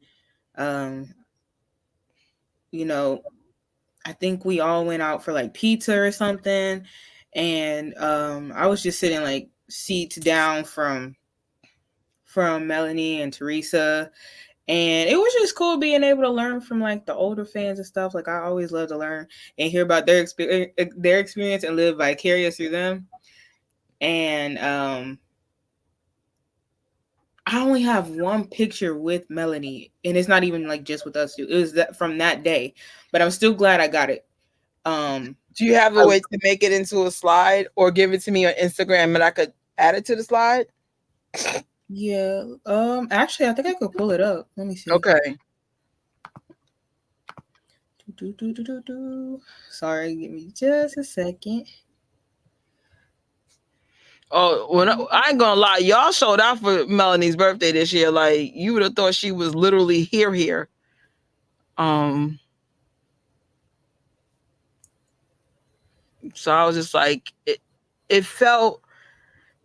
I think we all went out for like pizza or something. And I was just sitting like seats down from Melanie and Teresa. And it was just cool being able to learn from like the older fans and stuff. Like I always love to learn and hear about their experience and live vicarious through them. And I only have one picture with Melanie, and it's not even like just with us two. It was from that day, but I'm still glad I got it.
Do you have a way to make it into a slide or give it to me on Instagram and I could add it to the slide?
Yeah. Actually, I think I could pull it up. Let me see.
Okay.
Sorry, give me just a second.
Oh, I ain't gonna lie, y'all showed out for Melanie's birthday this year. Like you would have thought she was literally here. So I was just like, it felt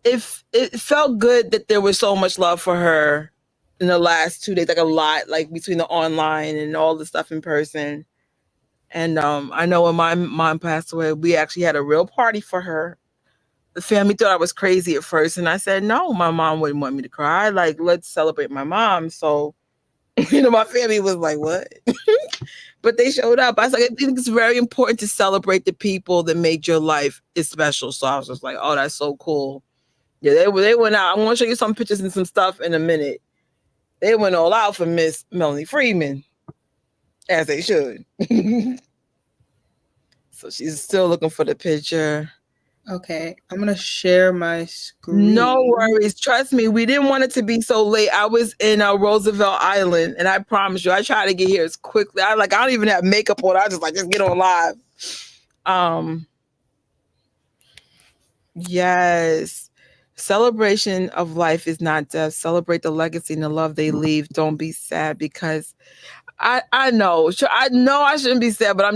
good that there was so much love for her in the last 2 days, like a lot, like between the online and all the stuff in person. And I know when my mom passed away, we actually had a real party for her. The family thought I was crazy at first, and I said, no, my mom wouldn't want me to cry. Like, let's celebrate my mom. So, my family was like, what? But they showed up. I was like, I think it's very important to celebrate the people that made your life is special. So I was just like, oh, that's so cool. Yeah, they went out. I'm going to show you some pictures and some stuff in a minute. They went all out for Miss Melanie Freeman. as they should. So she's still looking for the picture.
Okay, I'm gonna share my
No
screen.
worries. Trust me, we didn't want it to be so late. I was in Roosevelt Island, and I promise you, I try to get here as quickly. I don't even have makeup on. I just get on live. Yes. Celebration of life is not death. Celebrate the legacy and the love they leave. Don't be sad because I know I shouldn't be sad, but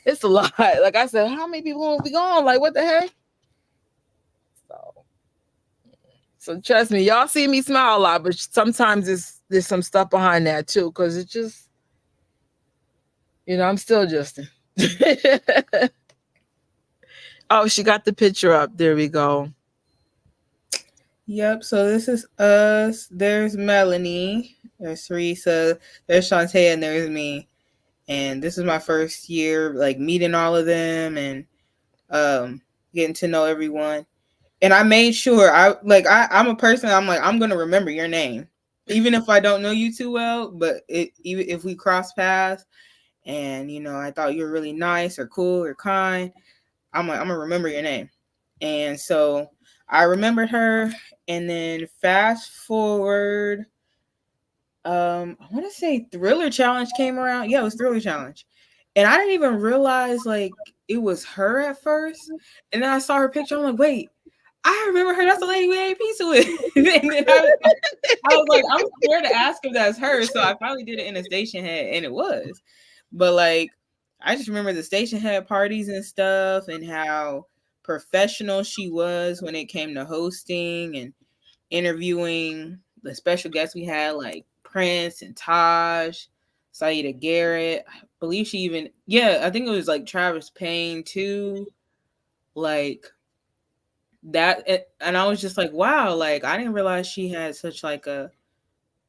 it's a lot. Like I said, how many people will be gone? Like what the heck? So trust me, y'all see me smile a lot, but sometimes there's some stuff behind that too, because it's just, I'm still Justin. Oh, she got the picture up. There we go.
Yep. So this is us. There's Melanie. There's Teresa. There's Shantae, and there's me. And this is my first year, like meeting all of them and getting to know everyone. And I made sure I'm a person. I'm like, I'm gonna remember your name, even if I don't know you too well. But even if we cross paths, and I thought you were really nice or cool or kind, I'm like, I'm gonna remember your name. And so I remembered her. And then fast forward, I want to say Thriller Challenge came around. Yeah, it was Thriller Challenge. And I didn't even realize like it was her at first. And then I saw her picture. I'm like, wait, I remember her. That's the lady we ate pizza with. And then I was like, I'm scared to ask if that's her. So I finally did it in a station head, and it was. But like, I just remember the station head parties and stuff, and how professional she was when it came to hosting and interviewing the special guests we had, like Prince and Taj, Saida Garrett. I believe she even, I think it was like Travis Payne too. Like that. And I was just like, wow, like I didn't realize she had such like a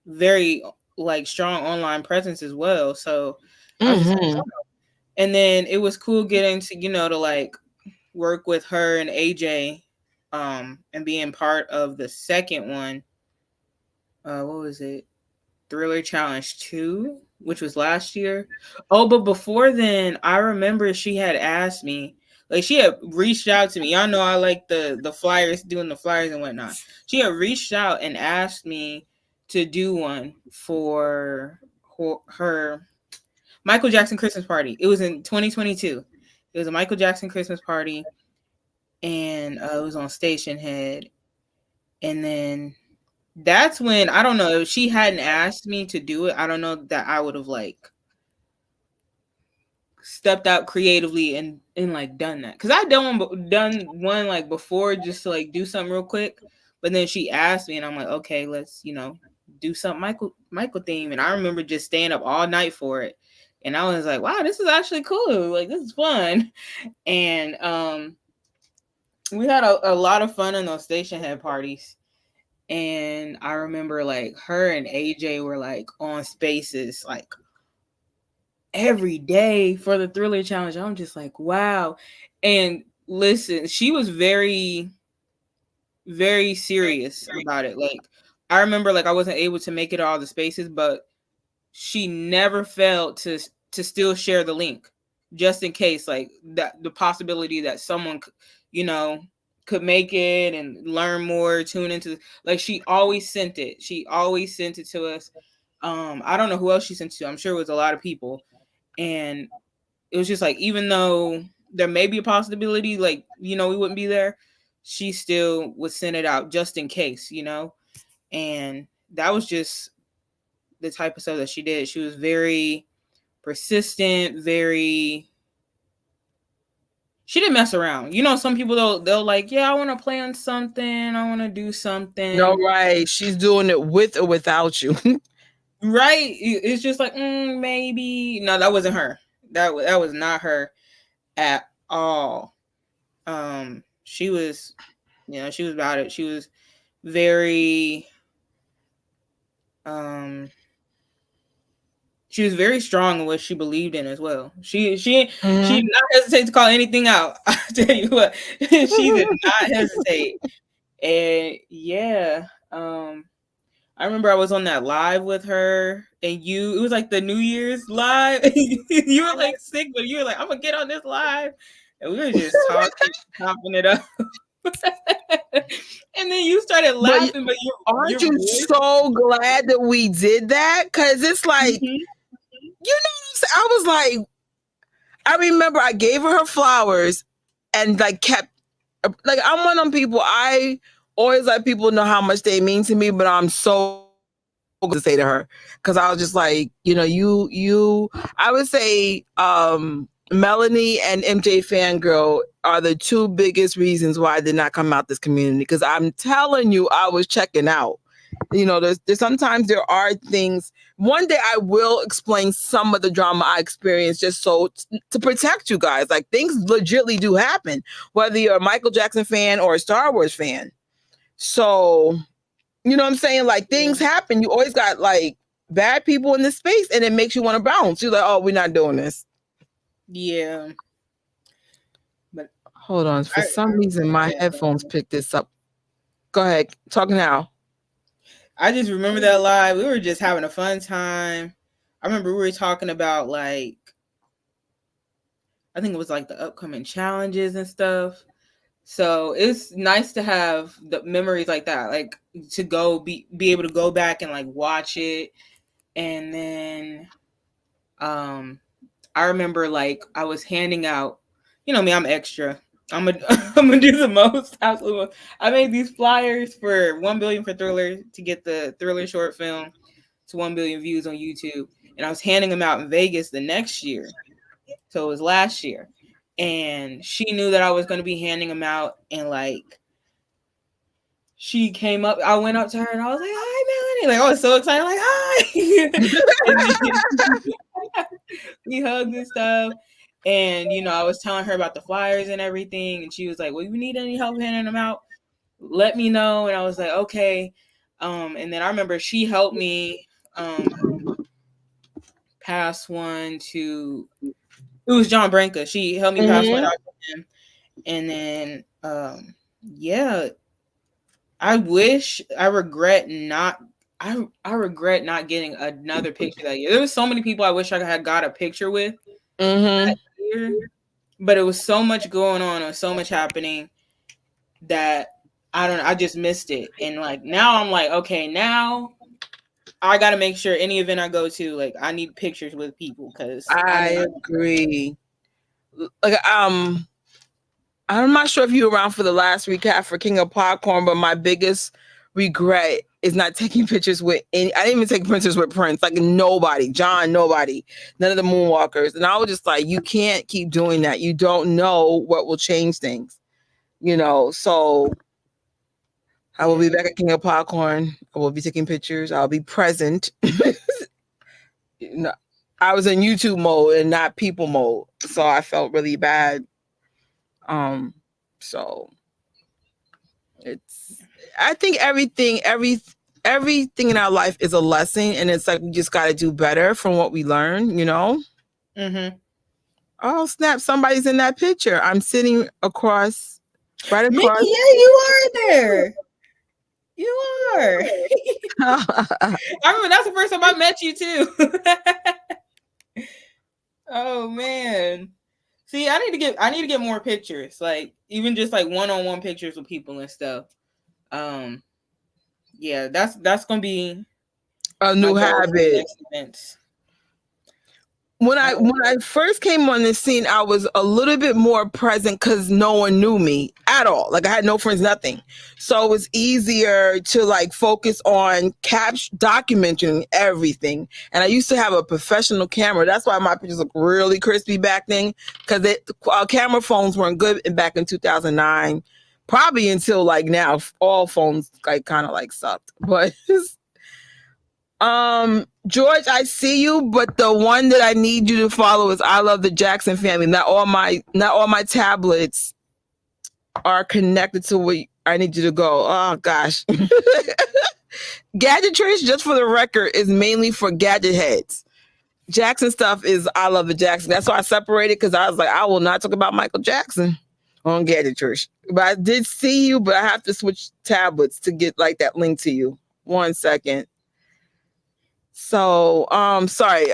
very like strong online presence as well. So I was just like, wow. And then it was cool getting to, to like work with her and AJ and being part of the second one. What was it? Thriller Challenge 2, which was last year. Oh, but before then, I remember she had asked me, like she had reached out to me. Y'all know I like the flyers, doing the flyers and whatnot. She had reached out and asked me to do one for her Michael Jackson Christmas party. It was in 2022. It was a Michael Jackson Christmas party, and it was on Station Head. And then that's when, I don't know, if she hadn't asked me to do it, I don't know that I would have like stepped out creatively and like done that, because I done one like before, just to like do something real quick. But then she asked me, and I'm like, okay, let's do something Michael theme. And I remember just staying up all night for it, and I was like, wow, this is actually cool, like this is fun. And we had a lot of fun in those station head parties. And I remember like her and AJ were like on Spaces like every day for the Thriller Challenge. I'm just like, wow. And listen, she was very, very serious about it. Like I remember like I wasn't able to make it all the Spaces, but she never failed to still share the link, just in case, like that the possibility that someone could make it and learn more, tune into, like she always sent it. She always sent it to us. I don't know who else she sent it to. I'm sure it was a lot of people. And it was just like, even though there may be a possibility, like, we wouldn't be there, she still would send it out just in case, and that was just the type of stuff that she did. She was very persistent, she didn't mess around. Some people they'll like, yeah, I want to plan something, I want to do something.
No, right. She's doing it with or without you.
Right. It's just like, maybe. No, that wasn't her. That was not her at all. She was, she was about it. She was very, she was very strong in what she believed in as well. She did not hesitate to call anything out. I tell you what, she did not hesitate. And yeah, I remember I was on that live with her, and it was like the New Year's live. You were like sick, but you were like, I'm gonna get on this live. And we were just talking, chopping it up. And then you started laughing, but
aren't you so glad that we did that? Because it's like, you know, I was like, I remember I gave her flowers and like kept, like, I'm one of them people, I always let people know how much they mean to me, but I'm so good to say to her, because I was just like, you know, I would say Melanie and MJ Fangirl are the two biggest reasons why I did not come out this community, because I'm telling you, I was checking out. You know, there's sometimes there are things. One day I will explain some of the drama I experienced, just so to protect you guys. Like, things legitimately do happen, whether you're a Michael Jackson fan or a Star Wars fan. So, you know what I'm saying? Like, things happen. You always got like bad people in this space, and it makes you want to bounce. You're like, oh, we're not doing this.
Yeah. But
hold on. For some reason, my headphones picked this up. Go ahead. Talk now.
I just remember that live. We were just having a fun time. I remember we were talking about, like, I think it was like the upcoming challenges and stuff. So it's nice to have the memories like that, like to go be able to go back and like watch it. And then I remember, like, I was handing out, you know me, I'm extra. I'm gonna do the most. Absolutely. I made these flyers for 1 billion for Thriller to get the Thriller short film to 1 billion views on YouTube. And I was handing them out in Vegas the next year. So it was last year. And she knew that I was going to be handing them out. And like, she came up, I went up to her and I was like, hi, Melanie. Like, I was so excited, like, hi. We hugged and stuff. And, you know, I was telling her about the flyers and everything. And she was like, well, if you need any help handing them out, let me know. And I was like, okay. And then I remember she helped me pass one to, it was John Branca. She helped me pass one out to him. And then, yeah, I regret not getting another picture that year. There was so many people I wish I had got a picture with that year, but it was so much going on and so much happening that I just missed it. And like, now I'm like, okay, now I got to make sure any event I go to, like, I need pictures with people, because
I agree. Like, I'm not sure if you were around for the last recap for King of Popcorn, but my biggest regret is not taking pictures with any. I didn't even take pictures with Prince. Like, nobody, John, nobody, none of the Moonwalkers. And I was just like, you can't keep doing that. You don't know what will change things, you know. So I will be back at King of Popcorn. I will be taking pictures. I'll be present. You know, I was in YouTube mode and not people mode, so I felt really bad. So I think everything in our life is a lesson, and it's like we just got to do better from what we learn, you know? Oh, snap. Somebody's in that picture. I'm sitting right across.
Mickey, yeah, you are there. You are. I remember that's the first time I met you too. Oh man. See, I need to get more pictures, like even just like one-on-one pictures with people and stuff. Yeah, that's gonna be
a new habit. When I first came on the scene, I was a little bit more present because no one knew me at all. Like, I had no friends, nothing. So it was easier to like focus on documenting everything. And I used to have a professional camera. That's why my pictures look really crispy back then, because camera phones weren't good back in 2009. Probably until like now, all phones like kind of like sucked. But George, I see you, but the one that I need you to follow is I Love the Jackson Family. Not all my tablets are connected to where I need you to go. Oh gosh. Gadgetry, just for the record, is mainly for gadget heads. Jackson stuff is I Love the Jackson. That's why I separated, because I was like, I will not talk about Michael Jackson on Gadgetry. But I did see you, but I have to switch tablets to get like that link to you. 1 second. So, sorry.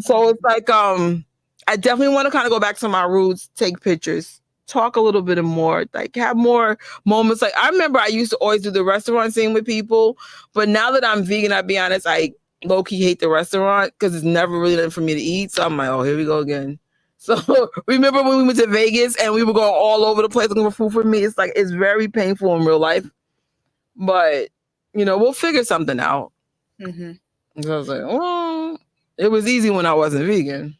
So it's like, I definitely want to kind of go back to my roots, take pictures, talk a little bit more, like have more moments. Like I remember I used to always do the restaurant scene with people, but now that I'm vegan, I'll be honest, I low-key hate the restaurant because it's never really nothing for me to eat. So I'm like, oh, here we go again. So remember when we went to Vegas and we were going all over the place looking for food for me? It's like, it's very painful in real life, but we'll figure something out.
Mm-hmm.
So I was like, oh, it was easy when I wasn't vegan.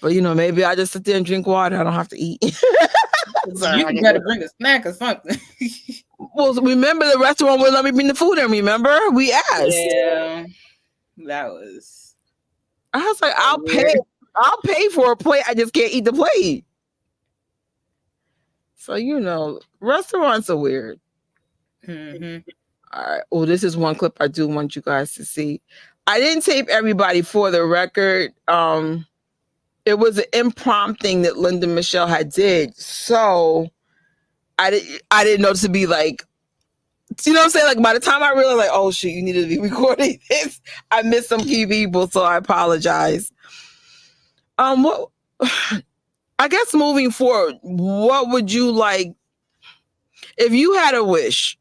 But maybe I just sit there and drink water. I don't have to eat.
Sorry, you gotta bring a snack or something.
Well, remember the restaurant wouldn't let me bring the food in, remember? We asked.
Yeah. That was.
I was like, I'll pay for a plate. I just can't eat the plate. So, restaurants are weird.
Mm-hmm.
All right. Well, this is one clip I do want you guys to see. I didn't tape everybody for the record. It was an impromptu thing that Linda Michelle had did. So I didn't know to be like, you know what I'm saying? Like by the time I realized like, oh shit, you needed to be recording this, I missed some key people, so I apologize. What I guess moving forward, what would you like if you had a wish?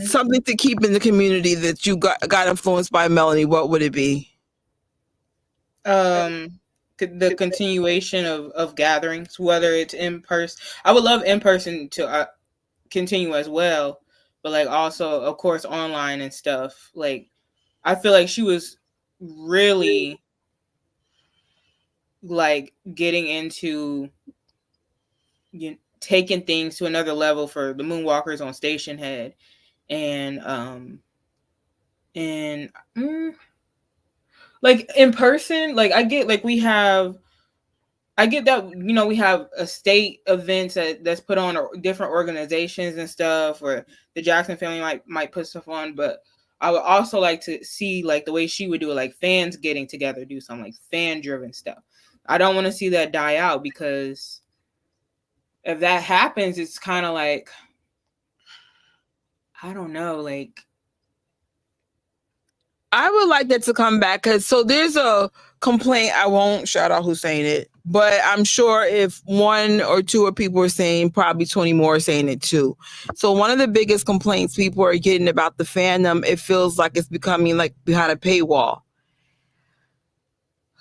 Something to keep in the community that you got influenced by Melanie, what would it be?
The continuation of gatherings, whether it's in person. I would love in person to continue as well, but like also of course online and stuff. Like I feel like she was really like getting into taking things to another level for the Moonwalkers on Station Head, and like in person, like I get like I get that, we have a state events that's put on different organizations and stuff, or the Jackson family might put stuff on, but I would also like to see like the way she would do it, like fans getting together, do some like fan driven stuff. I don't want to see that die out, because if that happens, it's kind of like, I don't know, like
I would like that to come back, because so there's a complaint. I won't shout out who's saying it, but I'm sure if one or two of people are saying, probably 20 more are saying it too. So one of the biggest complaints people are getting about the fandom, it feels like it's becoming like behind a paywall.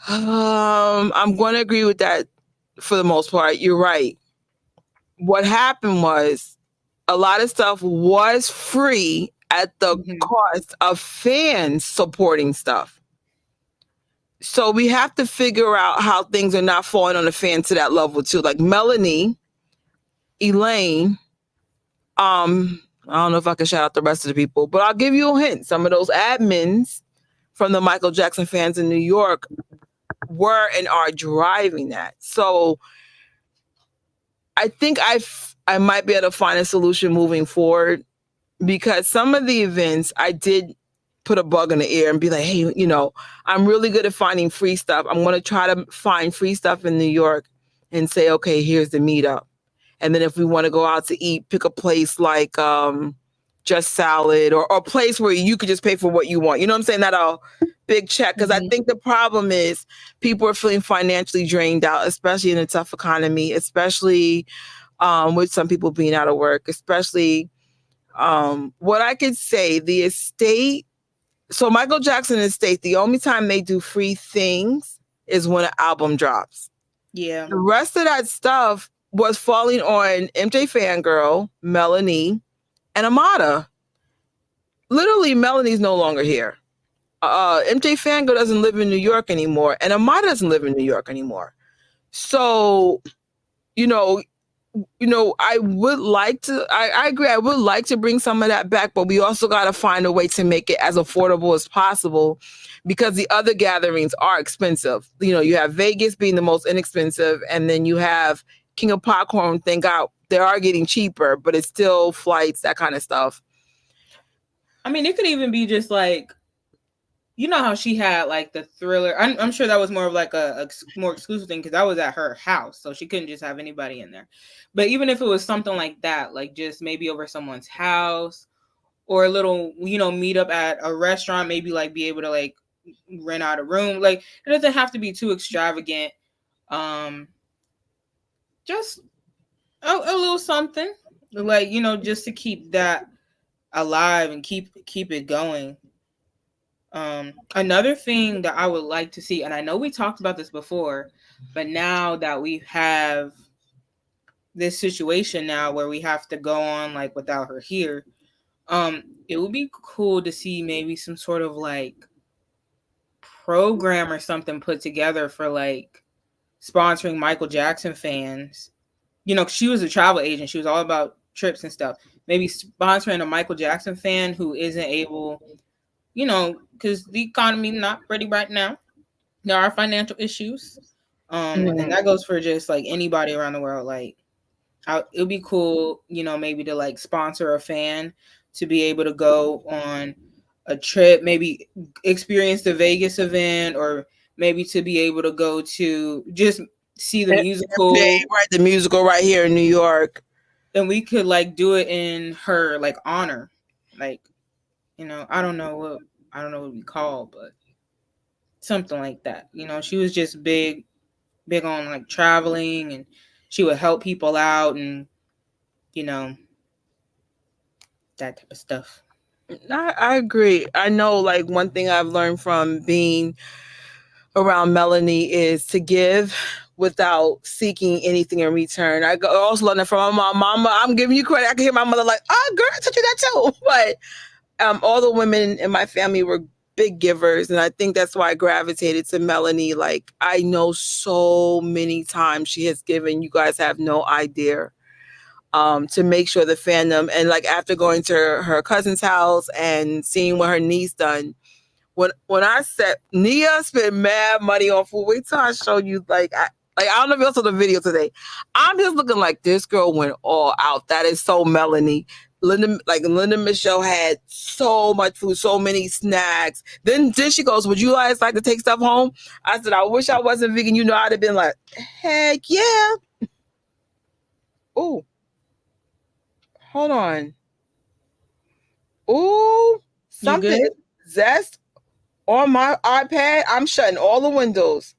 I'm going to agree with that for the most part. You're right. What happened was a lot of stuff was free at the cost of fans supporting stuff. So we have to figure out how things are not falling on the fan to that level too. Like Melanie, Elaine, I don't know if I can shout out the rest of the people, but I'll give you a hint. Some of those admins from the Michael Jackson fans in New York were and are driving that. So I think I might be able to find a solution moving forward, because some of the events I did put a bug in the ear and be like, hey, I'm really good at finding free stuff. I'm going to try to find free stuff in New York and say, okay, here's the meetup. And then if we want to go out to eat, pick a place like Just Salad, or a place where you could just pay for what you want. You know what I'm saying? Not a big check. Because I think the problem is people are feeling financially drained out, especially in a tough economy, especially with some people being out of work, especially what I could say, the estate. So Michael Jackson estate, the only time they do free things is when an album drops.
Yeah.
The rest of that stuff was falling on MJ Fangirl, Melanie, and Amada. Literally, Melanie's no longer here. MJ Fangirl doesn't live in New York anymore, and Amada doesn't live in New York anymore. So, I would like to, I agree, I would like to bring some of that back, but we also got to find a way to make it as affordable as possible, because the other gatherings are expensive. You have Vegas being the most inexpensive, and then you have King of Popcorn. Thank God they are getting cheaper, but it's still flights, that kind of stuff.
I mean, it could even be just like, how she had like the Thriller. I'm sure that was more of like a more exclusive thing, because that was at her house, so she couldn't just have anybody in there. But even if it was something like that, like just maybe over someone's house, or a little, meet up at a restaurant, maybe like be able to like rent out a room. Like it doesn't have to be too extravagant. Just a little something, like, just to keep that alive and keep it going. Another thing that I would like to see, and I know we talked about this before, but now that we have this situation now where we have to go on like without her here, it would be cool to see maybe some sort of like program or something put together for like sponsoring Michael Jackson fans. She was a travel agent. She was all about trips and stuff. Maybe sponsoring a Michael Jackson fan who isn't able, because the economy not ready right now. There are financial issues. And that goes for just like anybody around the world. Like, it would be cool, maybe to like sponsor a fan to be able to go on a trip, maybe experience the Vegas event, or maybe to be able to go to just see the musical.
Right, the musical right here in New York.
And we could like do it in her like honor. Like, I don't know what we call, but something like that. She was just big on like traveling, and she would help people out, and that type of stuff.
I agree. I know, like, one thing I've learned from being around Melanie is to give without seeking anything in return. I also learned that from my mama. I'm giving you credit. I can hear my mother like, "Oh, girl, I taught you that too." But all the women in my family were big givers, and I think that's why I gravitated to Melanie. Like, I know so many times she has given. You guys have no idea. To make sure the fandom, and like after going to her cousin's house and seeing what her niece done, when I said Nia spent mad money on food. Wait till I show you. I don't know if you saw the video today. I'm just looking like this girl went all out. That is so Melanie. Linda Michelle had so much food, so many snacks. Then she goes, "Would you guys like to take stuff home?" I said, "I wish I wasn't vegan. I'd have been like, heck yeah." Oh. Hold on. Ooh, something zest on my iPad. I'm shutting all the windows.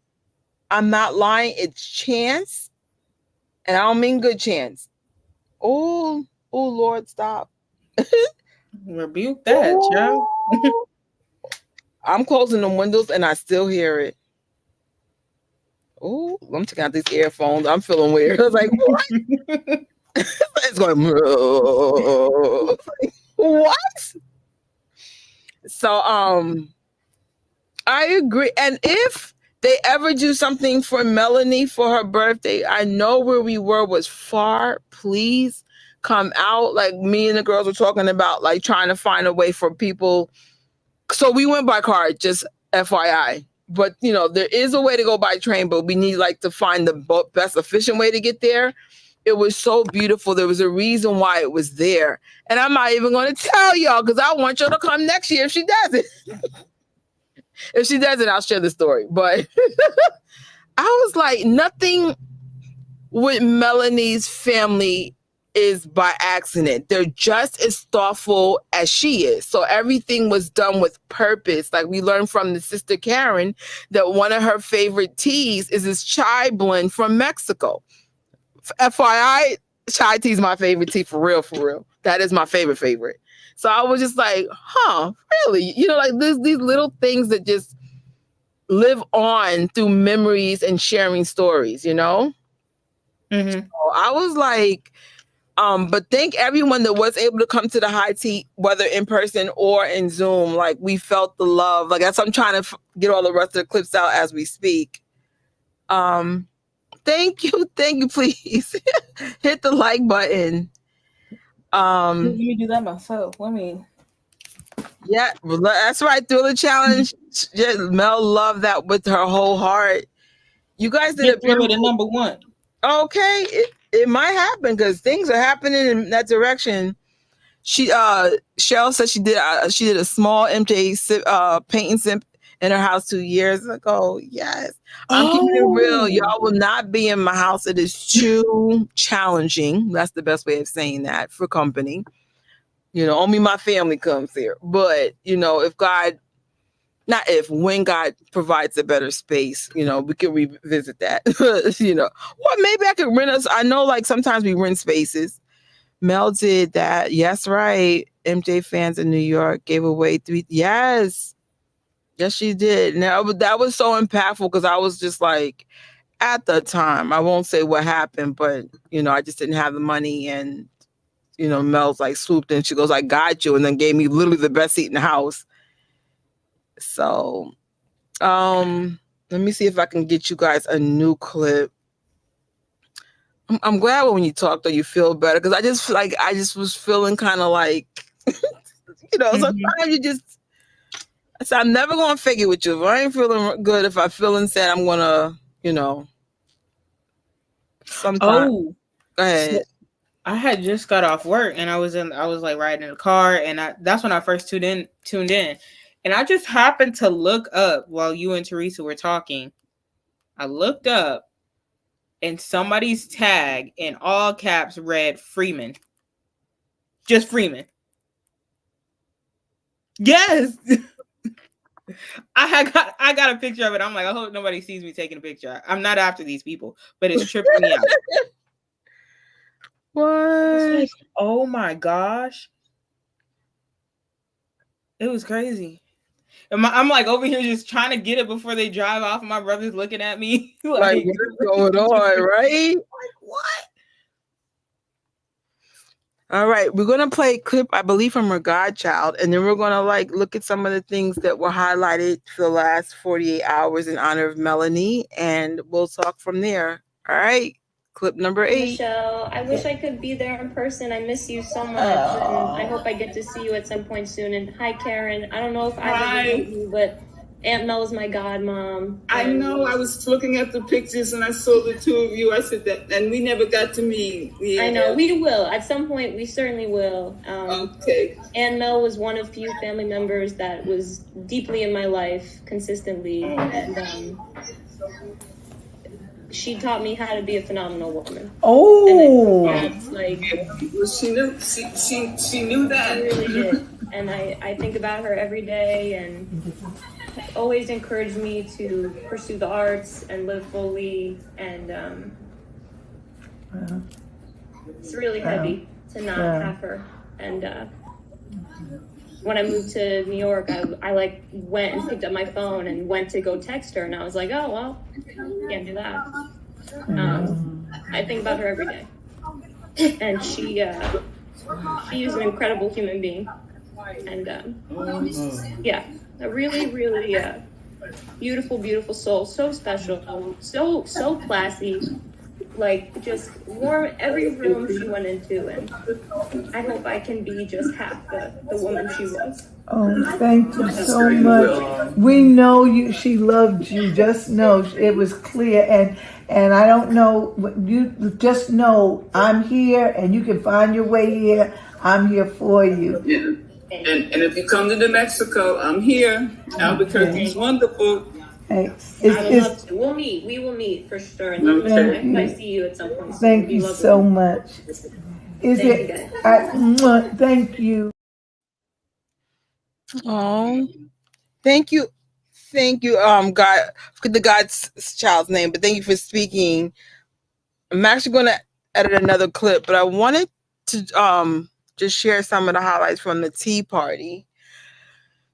I'm not lying. It's chance. And I don't mean good chance. Oh, Lord, stop.
Rebuke that, child.
I'm closing the windows and I still hear it. Oh, I'm taking out these earphones. I'm feeling weird. I was like, what? It's going, what? So, I agree. And if they ever do something for Melanie for her birthday, I know where we were was far. Please come out. Like, me and the girls were talking about, like, trying to find a way for people. So we went by car, just FYI. But, there is a way to go by train, but we need, like, to find the best efficient way to get there. It was so beautiful. There was a reason why it was there. And I'm not even going to tell y'all because I want y'all to come next year if she does it. If she does it, I'll share the story. But I was like, nothing with Melanie's family is by accident. They're just as thoughtful as she is. So everything was done with purpose. Like, we learned from the sister Karen that one of her favorite teas is this chai blend from Mexico. FYI, chai tea is my favorite tea, for real, for real. That is my favorite. So I was just like, huh, really? Like these little things that just live on through memories and sharing stories, So I was like, but thank everyone that was able to come to the high tea, whether in person or in Zoom. Like, we felt the love. Like, that's, I'm trying to get all the rest of the clips out as we speak. Thank you, please. Hit the like button.
Let me do that myself.
Yeah, that's right. Thriller challenge. Mel loved that with her whole heart. You guys did a
Thriller to number one.
Okay, it might happen because things are happening in that direction. Cheryl said she did a small MJ painting sip in her house 2 years ago. Yes, I'm keeping it real. Y'all will not be in my house. It is too challenging. That's the best way of saying that for company. Only my family comes here. But, if God, not if, when God provides a better space, we can revisit that. Well, maybe I could rent us. I know, like, sometimes we rent spaces. Mel did that. Yes, right. MJ fans in New York gave away 3. Yes. Yes, she did. Now, that was so impactful because I was just like, at the time, I won't say what happened, but, I just didn't have the money. And, Mel's like swooped in. She goes, I got you. And then gave me literally the best seat in the house. So, let me see if I can get you guys a new clip. I'm glad when you talk, though, you feel better. Because I just was feeling kind of like, sometimes you just, so I'm never going to fake it with you. If I ain't feeling good, if I'm feeling sad, I'm going to, sometimes.
Oh,
go ahead.
So I had just got off work and I was like riding in the car, and that's when I first tuned in. And I just happened to look up while you and Teresa were talking. I looked up and somebody's tag in all caps read Freeman. Just Freeman. Yes. I got a picture of it. I'm like, I hope nobody sees me taking a picture. I'm not after these people, but it's tripping me out.
What?
Like, oh my gosh. It was crazy. I'm like over here just trying to get it before they drive off, and my brother's looking at me
like what is going on, right?
Like, what?
All right, we're going to play a clip, I believe, from her godchild, and then we're going to look at some of the things that were highlighted for the last 48 hours in honor of Melanie, and we'll talk from there. All right, clip number 8.
Michelle, I wish I could be there in person. I miss you so much, and I hope I get to see you at some point soon. And hi, Karen. I don't know if I ever met you, but Aunt Mel is my godmom.
I know. I was looking at the pictures and I saw the two of you. I said that, and we never got to meet.
I know. We will. At some point, we certainly will.
Okay.
Aunt Mel was one of few family members that was deeply in my life consistently. And she taught me how to be a phenomenal woman.
Oh.
And that's like...
She knew that.
She really did. And I think about her every day, and always encouraged me to pursue the arts and live fully. And it's really heavy to not have her. And when I moved to New York, I went and picked up my phone and went to go text her, and I was like, oh well, can't do that. I think about her every day, and she is an incredible human being. And yeah, a really, really beautiful, beautiful soul. So special, so classy. Like, just warm every room she went into, and I hope I can be just half the woman she was.
Oh, thank you so much. We know you. She loved you. Just know it was clear, and I don't know. You just know I'm here, and you can find your way here. I'm here for you.
Yeah. And if you come to New Mexico, I'm here. Albuquerque's wonderful.
Hey,
I would love to. We'll meet. We will meet for sure. And if I see you at some point.
Thank you so much. Thank you.
Oh, thank you. God, forget the God's child's name, but thank you for speaking. I'm actually going to edit another clip, but I wanted to just share some of the highlights from the tea party.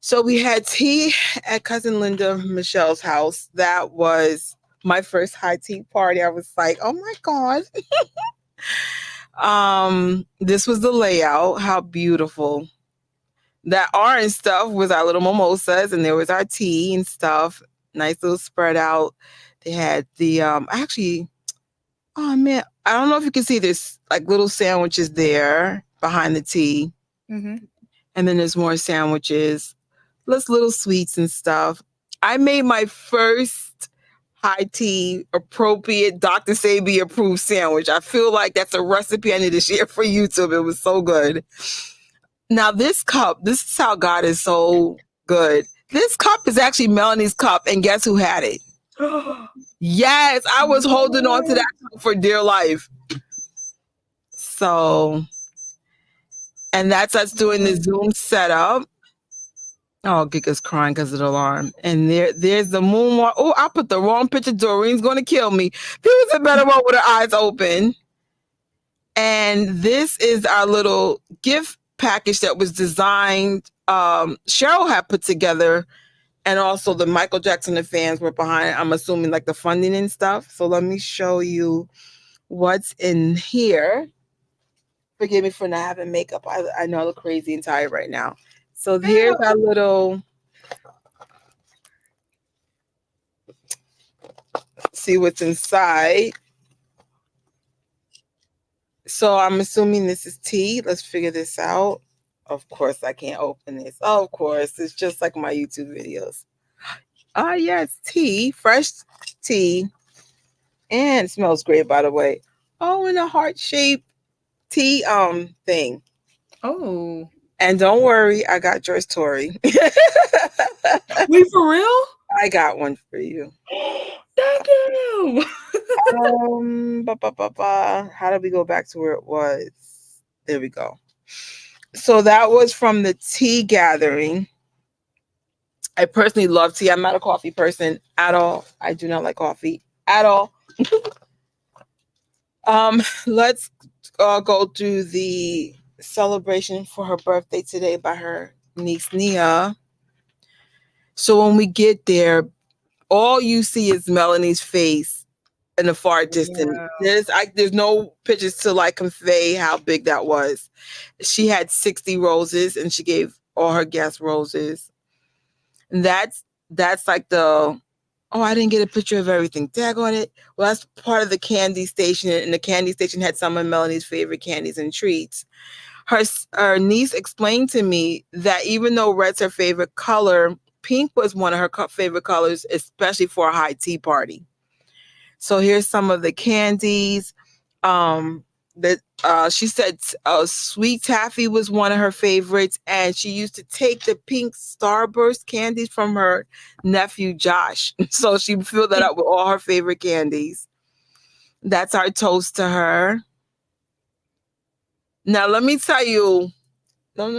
So we had tea at cousin Linda Michelle's house. That was my first high tea party. I was like, oh my God. This was the layout. How beautiful. That orange stuff was our little mimosas, and there was our tea and stuff. Nice little spread out. They had the oh man, I don't know if you can see, there's like little sandwiches there behind the tea.
Mm-hmm.
And then there's more sandwiches, little sweets and stuff. I made my first high tea appropriate Dr. Sabi approved sandwich. I feel like that's a recipe I need to share for YouTube. It was so good. Now this cup, this is how God is so good. This cup is actually Melanie's cup, and guess who had it? Yes, I was holding on to that for dear life. So, And that's us doing the Zoom setup. Oh, Giga's crying because of the alarm. And there's the moonwalk. Oh, I put the wrong picture. Doreen's going to kill me. There was a better one with her eyes open. And this is our little gift package that was designed. Cheryl had put together. And also the Michael Jackson and fans were behind it. I'm assuming like the funding and stuff. So let me show you what's in here. Forgive me for not having makeup. I know I look crazy and tired right now. So here's our little, see what's inside. So I'm assuming this is tea. Let's figure this out. Of course, I can't open this. Oh, of course, it's just like my YouTube videos. Yeah, it's tea, fresh tea. And it smells great, by the way. Oh, in a heart-shaped tea thing.
Oh.
And don't worry, I got yours, Tori.
Wait, for real?
I got one for you.
Thank you.
How did we go back to where it was? There we go. So that was from the tea gathering. I personally love tea. I'm not a coffee person at all. I do not like coffee at all. Let's go through the celebration for her birthday today by her niece Nia. So when we get there, all you see is Melanie's face in the far distance. Yeah. There's no pictures to like convey how big that was. She had 60 roses and she gave all her guests roses. And that's like the, oh, I didn't get a picture of everything. Daggone it. Well, that's part of the candy station. And the candy station had some of Melanie's favorite candies and treats. Her niece explained to me that even though red's her favorite color, pink was one of her favorite colors, especially for a high tea party. So here's some of the candies. She said sweet taffy was one of her favorites, and she used to take the pink Starburst candies from her nephew Josh. So she filled that up with all her favorite candies. That's our toast to her. Now let me tell you, y'all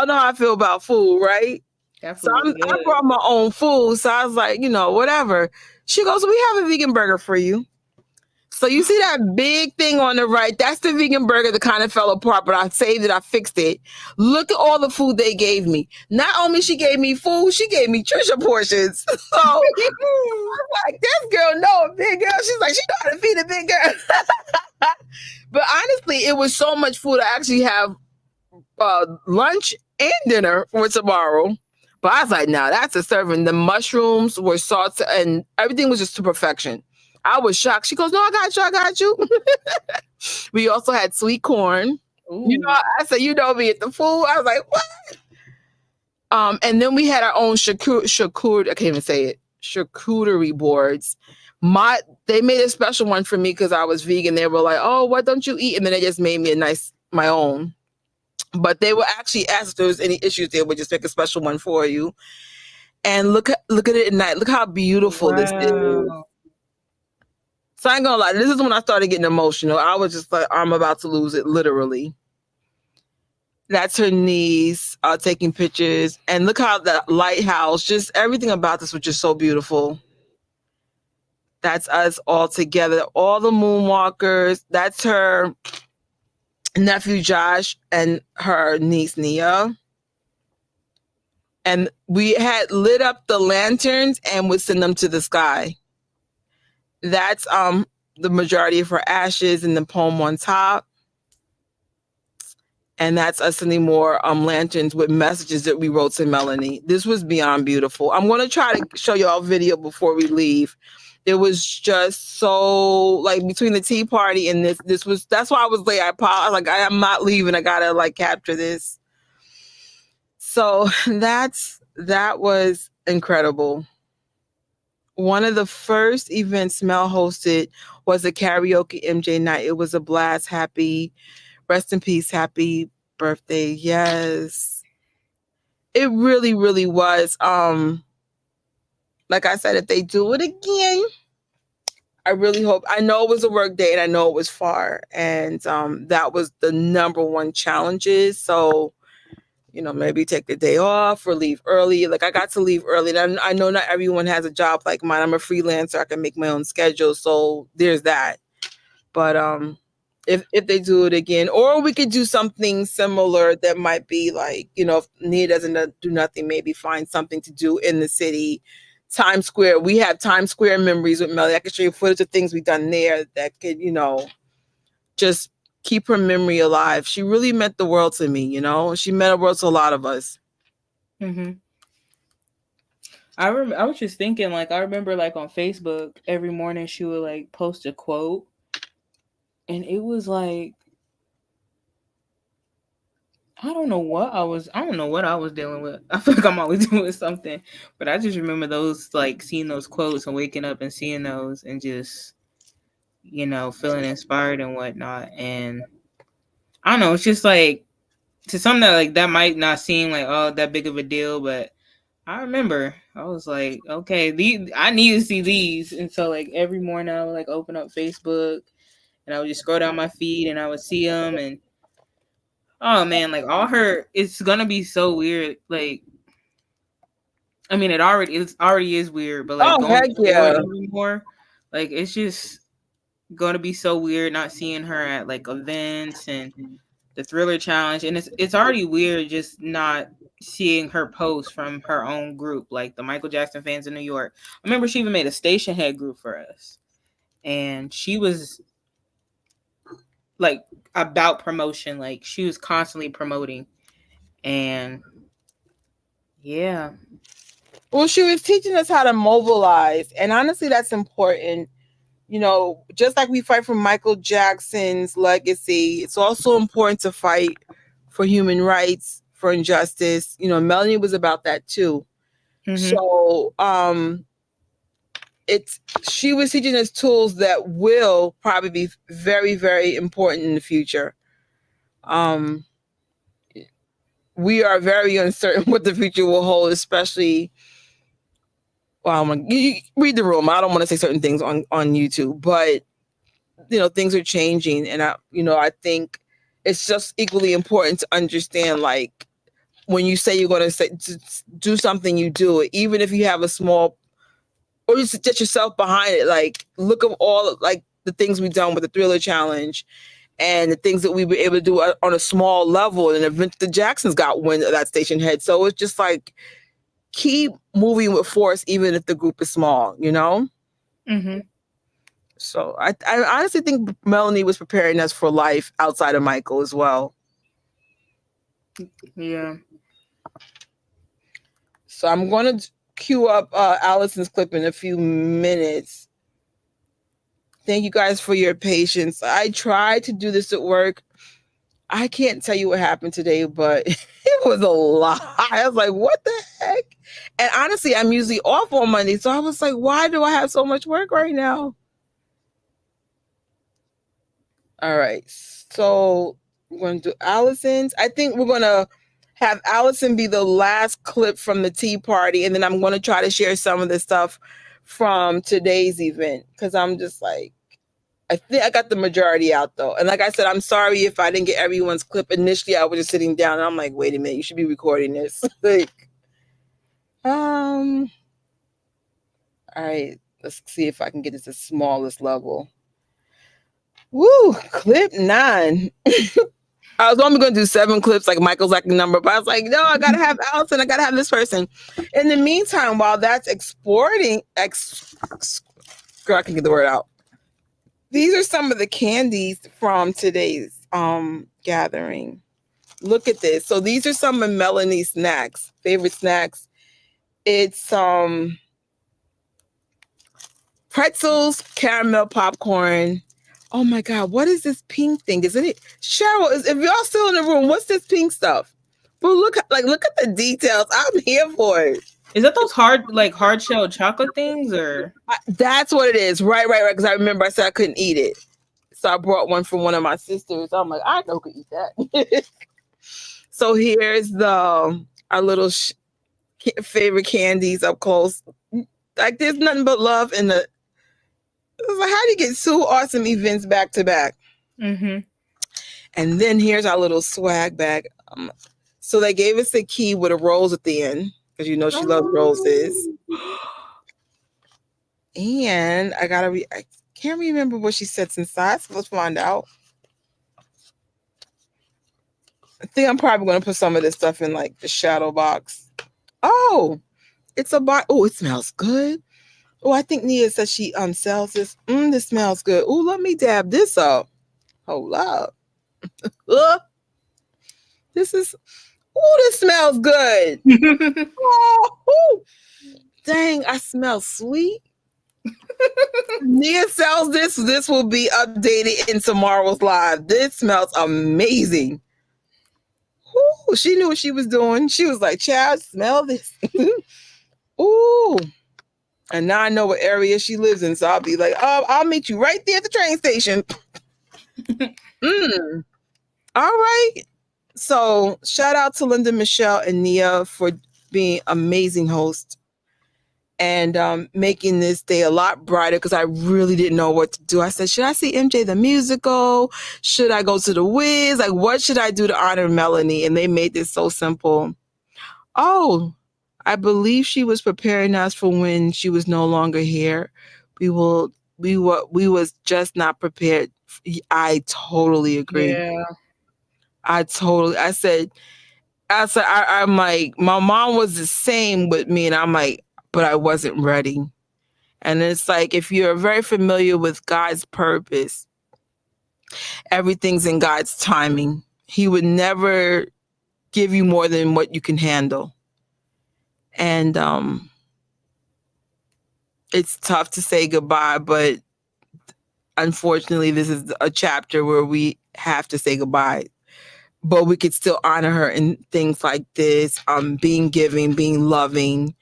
know how I feel about food, right? So I brought my own food. So I was like, whatever. She goes, we have a vegan burger for you. So you see that big thing on the right? That's the vegan burger that kind of fell apart, but I saved it. I fixed it. Look at all the food they gave me. Not only she gave me food, she gave me Trisha portions. So I was like, this girl know a big girl. She's like, she know how to feed a big girl. But honestly, it was so much food. I actually have lunch and dinner for tomorrow. But I was like, nah, that's a serving. The mushrooms were salted and everything was just to perfection. I was shocked. She goes, no, I got you. We also had sweet corn. Ooh. I said, me at the food. I was like, what? And then we had our own charcuterie. I can't even say it. Charcuterie boards. They made a special one for me because I was vegan. They were like, oh, what don't you eat? And then they just made me my own. But they would actually ask if there was any issues. They would just make a special one for you. And look at it at night. Look how beautiful this is. So I ain't gonna lie. This is when I started getting emotional. I was just like, I'm about to lose it, literally. That's her niece taking pictures. And look how the lighthouse, just everything about this was just so beautiful. That's us all together. All the Moonwalkers. That's her nephew Josh and her niece Nia. And we had lit up the lanterns and would send them to the sky. That's the majority of her ashes and the poem on top. And that's us sending more lanterns with messages that we wrote to Melanie. This was beyond beautiful. I'm going to try to show you all a video before we leave. It was just so, like, between the tea party and that's why I was late. I apologize. Like, I'm not leaving. I got to, like, capture this. So that was incredible. One of the first events Mel hosted was a karaoke MJ night. It was a blast. Happy, rest in peace, happy birthday. Yes. It really, really was. Like I said, if they do it again, I really hope. I know it was a work day and I know it was far, and that was the number one challenges. So, maybe take the day off or leave early. Like I got to leave early. And I know not everyone has a job like mine. I'm a freelancer. I can make my own schedule. So there's that. But if they do it again, or we could do something similar that might be like, if Nia doesn't do nothing, maybe find something to do in the city. Times Square. We have Times Square memories with Melanie. I can show you footage of things we've done there that could, just keep her memory alive. She really meant the world to me, She meant the world to a lot of us.
Mm-hmm. I was just thinking, like, I remember, like, on Facebook, every morning she would, like, post a quote. And it was, like, I don't know what I was dealing with. I feel like I'm always doing something. But I just remember those, like, seeing those quotes and waking up and seeing those and just, feeling inspired and whatnot. And I don't know, it's just, like, to some that, like, that might not seem like, oh, that big of a deal, but I remember I was like, okay, I need to see these. And so, like, every morning I would, like, open up Facebook and I would just scroll down my feed and I would see them. And oh man, like, it's gonna be so weird. Like, I mean, it already is weird, but like going
Heck
through
yeah.
it even more, like, it's just gonna be so weird not seeing her at like events and the Thriller Challenge. And it's already weird just not seeing her post from her own group, like the Michael Jackson fans in New York. I remember she even made a station head group for us, and she was like about promotion, like she was constantly promoting. And yeah,
well, she was teaching us how to mobilize, and honestly that's important. Just like we fight for Michael Jackson's legacy, it's also important to fight for human rights, for injustice. Melanie was about that too.
mm-hmm.
So she was teaching us tools that will probably be very, very important in the future. We are very uncertain what the future will hold, especially. Well, you read the room. I don't want to say certain things on YouTube, but things are changing, and I think it's just equally important to understand, like, when you say you're going to do something, you do it, even if you have a small, or you just get yourself behind it. Like, look at all like the things we've done with the Thriller Challenge and the things that we were able to do on a small level. And the Jacksons got wind of that station head. So it's just like, keep moving with force, even if the group is small,
Mm-hmm.
So I honestly think Melanie was preparing us for life outside of Michael as well.
Yeah.
So I'm going to cue up Allison's clip in a few minutes. Thank you guys for your patience. I tried to do this at work. I can't tell you what happened today, but it was a lot. I was like, what the heck? And honestly, I'm usually off on Monday. So I was like, why do I have so much work right now? All right. So we're going to do Allison's. I think we're going to have Allison be the last clip from the tea party. And then I'm going to try to share some of the stuff from today's event, because I'm just like, I think I got the majority out though. And like I said, I'm sorry if I didn't get everyone's clip. Initially, I was just sitting down and I'm like, wait a minute, you should be recording this. Like, all right, let's see if I can get this the smallest level. Woo, clip 9. I was only going to do 7 clips, like Michael's like number, but I was like, no, I got to have Allison. I got to have this person. In the meantime, while that's exporting, girl, I can get the word out. These are some of the candies from today's gathering. Look at this. So these are some of Melanie's snacks, favorite snacks. It's pretzels, caramel popcorn. Oh my God, what is this pink thing? Isn't it? Cheryl, if y'all still in the room, what's this pink stuff? But look at the details. I'm here for it.
Is that those hard shell chocolate things, or?
That's what it is. Right. Because I remember I said I couldn't eat it. So I brought one from one of my sisters. I'm like, I know who could eat that. So here's our little favorite candies up close. Like, there's nothing but love in the was like, how do you get 2 awesome events back to back?
Mm-hmm.
And then here's our little swag bag. So they gave us a key with a rose at the end, because you know she loves roses. And I can't remember what she said inside, so let's find out. I think I'm probably going to put some of this stuff in like the shadow box. Oh, it's a box. Oh, it smells good. Oh, I think Nia said she sells this. This smells good. Oh, let me dab this up. Hold up. This smells good. Oh, dang, I smell sweet. Nia sells this. This will be updated in tomorrow's live. This smells amazing. Ooh, she knew what she was doing. She was like, child, smell this. Ooh. And now I know what area she lives in. So I'll be like, I'll meet you right there at the train station. All right. So shout out to Linda, Michelle, and Nia for being amazing hosts and making this day a lot brighter, because I really didn't know what to do. I said, should I see MJ the musical? Should I go to the Wiz? Like, what should I do to honor Melanie? And they made this so simple. Oh, I believe she was preparing us for when she was no longer here. We was just not prepared. I totally agree.
Yeah.
I said, I'm like, my mom was the same with me, and I'm like, but I wasn't ready. And it's like, if you're very familiar with God's purpose, everything's in God's timing. He would never give you more than what you can handle. And it's tough to say goodbye, but unfortunately, this is a chapter where we have to say goodbye. But we could still honor her in things like this, being giving, being loving,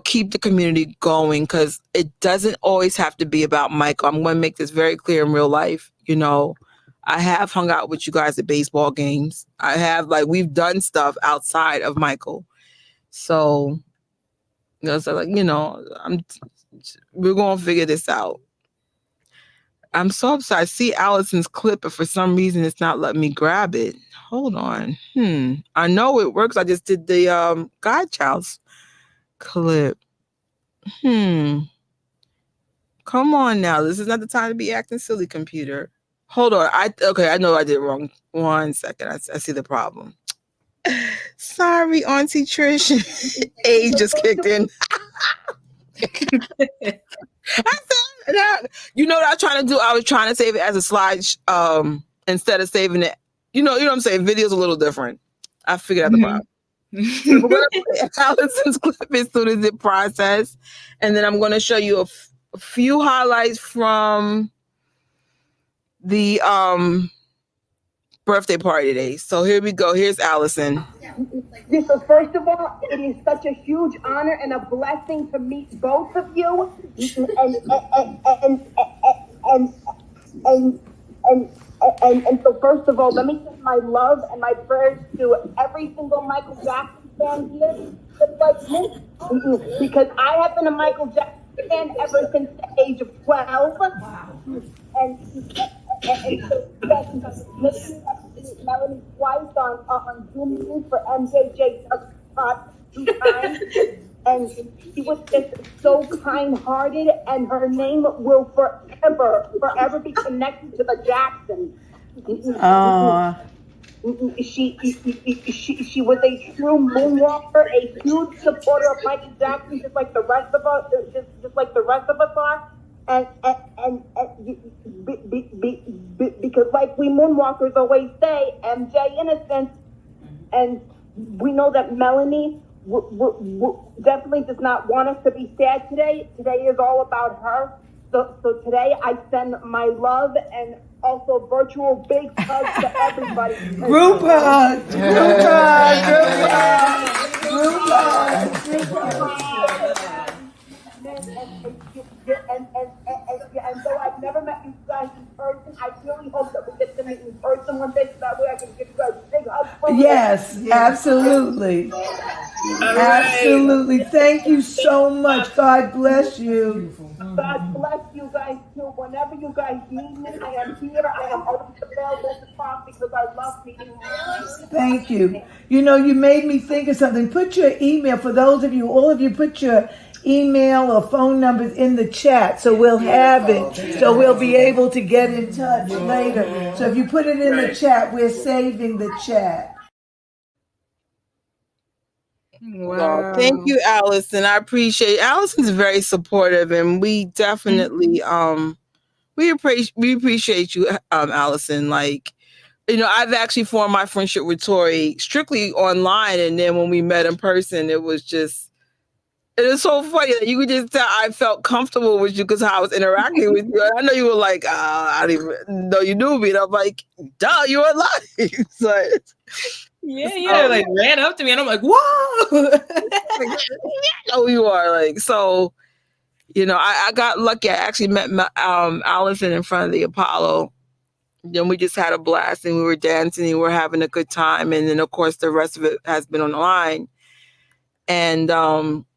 keep the community going, because it doesn't always have to be about Michael. I'm going to make this very clear in real life. I have hung out with you guys at baseball games. I have, we've done stuff outside of Michael. So, we're going to figure this out. I'm so upset. I see Allison's clip, but for some reason it's not letting me grab it. Hold on. I know it works. I just did the Godchild's clip. Come on now. This is not the time to be acting silly, computer. Hold on. I know I did it wrong. 1 second. I see the problem. Sorry, Auntie Trish. Age just kicked in. You know what I was trying to do? I was trying to save it as a slide instead of saving it. You know what I'm saying? Video's a little different. I figured out the problem. So we're going to play Allison's clip as soon as it processes. And then I'm going to show you a few highlights from the birthday party today. So here we go. Here's Allison.
So first of all, it is such a huge honor and a blessing to meet both of you. And so first of all, let me send my love and my prayers to every single Michael Jackson fan here, just like me, because I have been a Michael Jackson fan ever since the age of 12. Wow. And so Melanie twice on Zoom for MJJ Talk 2 times, and she was just so kind-hearted, and her name will forever be connected to the Jacksons. She was a true moonwalker, a huge supporter of Michael Jackson, just like the rest of us, are. And because like we moonwalkers always say, MJ innocent, and we know that Melanie definitely does not want us to be sad today. Today is all about her. So today I send my love and also virtual big hugs to everybody.
Group hug. Group hug. Group hug. Group hug.
And though I've never met you guys in person, I really hope that we get to meet in person one day, so that way I can give you guys big hugs.
Yes, absolutely. Absolutely. Thank you so much. God bless you.
God bless you guys too. Whenever you guys need me, I am here. I am always available to talk because I love meeting you.
Thank you. You know, you made me think of something. Put your email, for those of you, all of you, put your email or phone numbers in the chat so we'll have it. So we'll be able to get in touch later. So if you put it in the chat, we're saving the chat.
Wow. Thank you, Allison. I appreciate Allison's very supportive, and we definitely we appreciate you, Allison. Like, you know, I've actually formed my friendship with Tori strictly online, and then when we met in person, it was so funny that you could just tell I felt comfortable with you because how I was interacting with you. I know you were like, I didn't even know you knew me. And I'm like, duh, you're alive. So,
Yeah, like ran up to me and I'm like, whoa.
know you are, like, so, you know, I got lucky. I actually met Allison in front of the Apollo. Then we just had a blast and we were dancing and we were having a good time. And then of course the rest of it has been online. And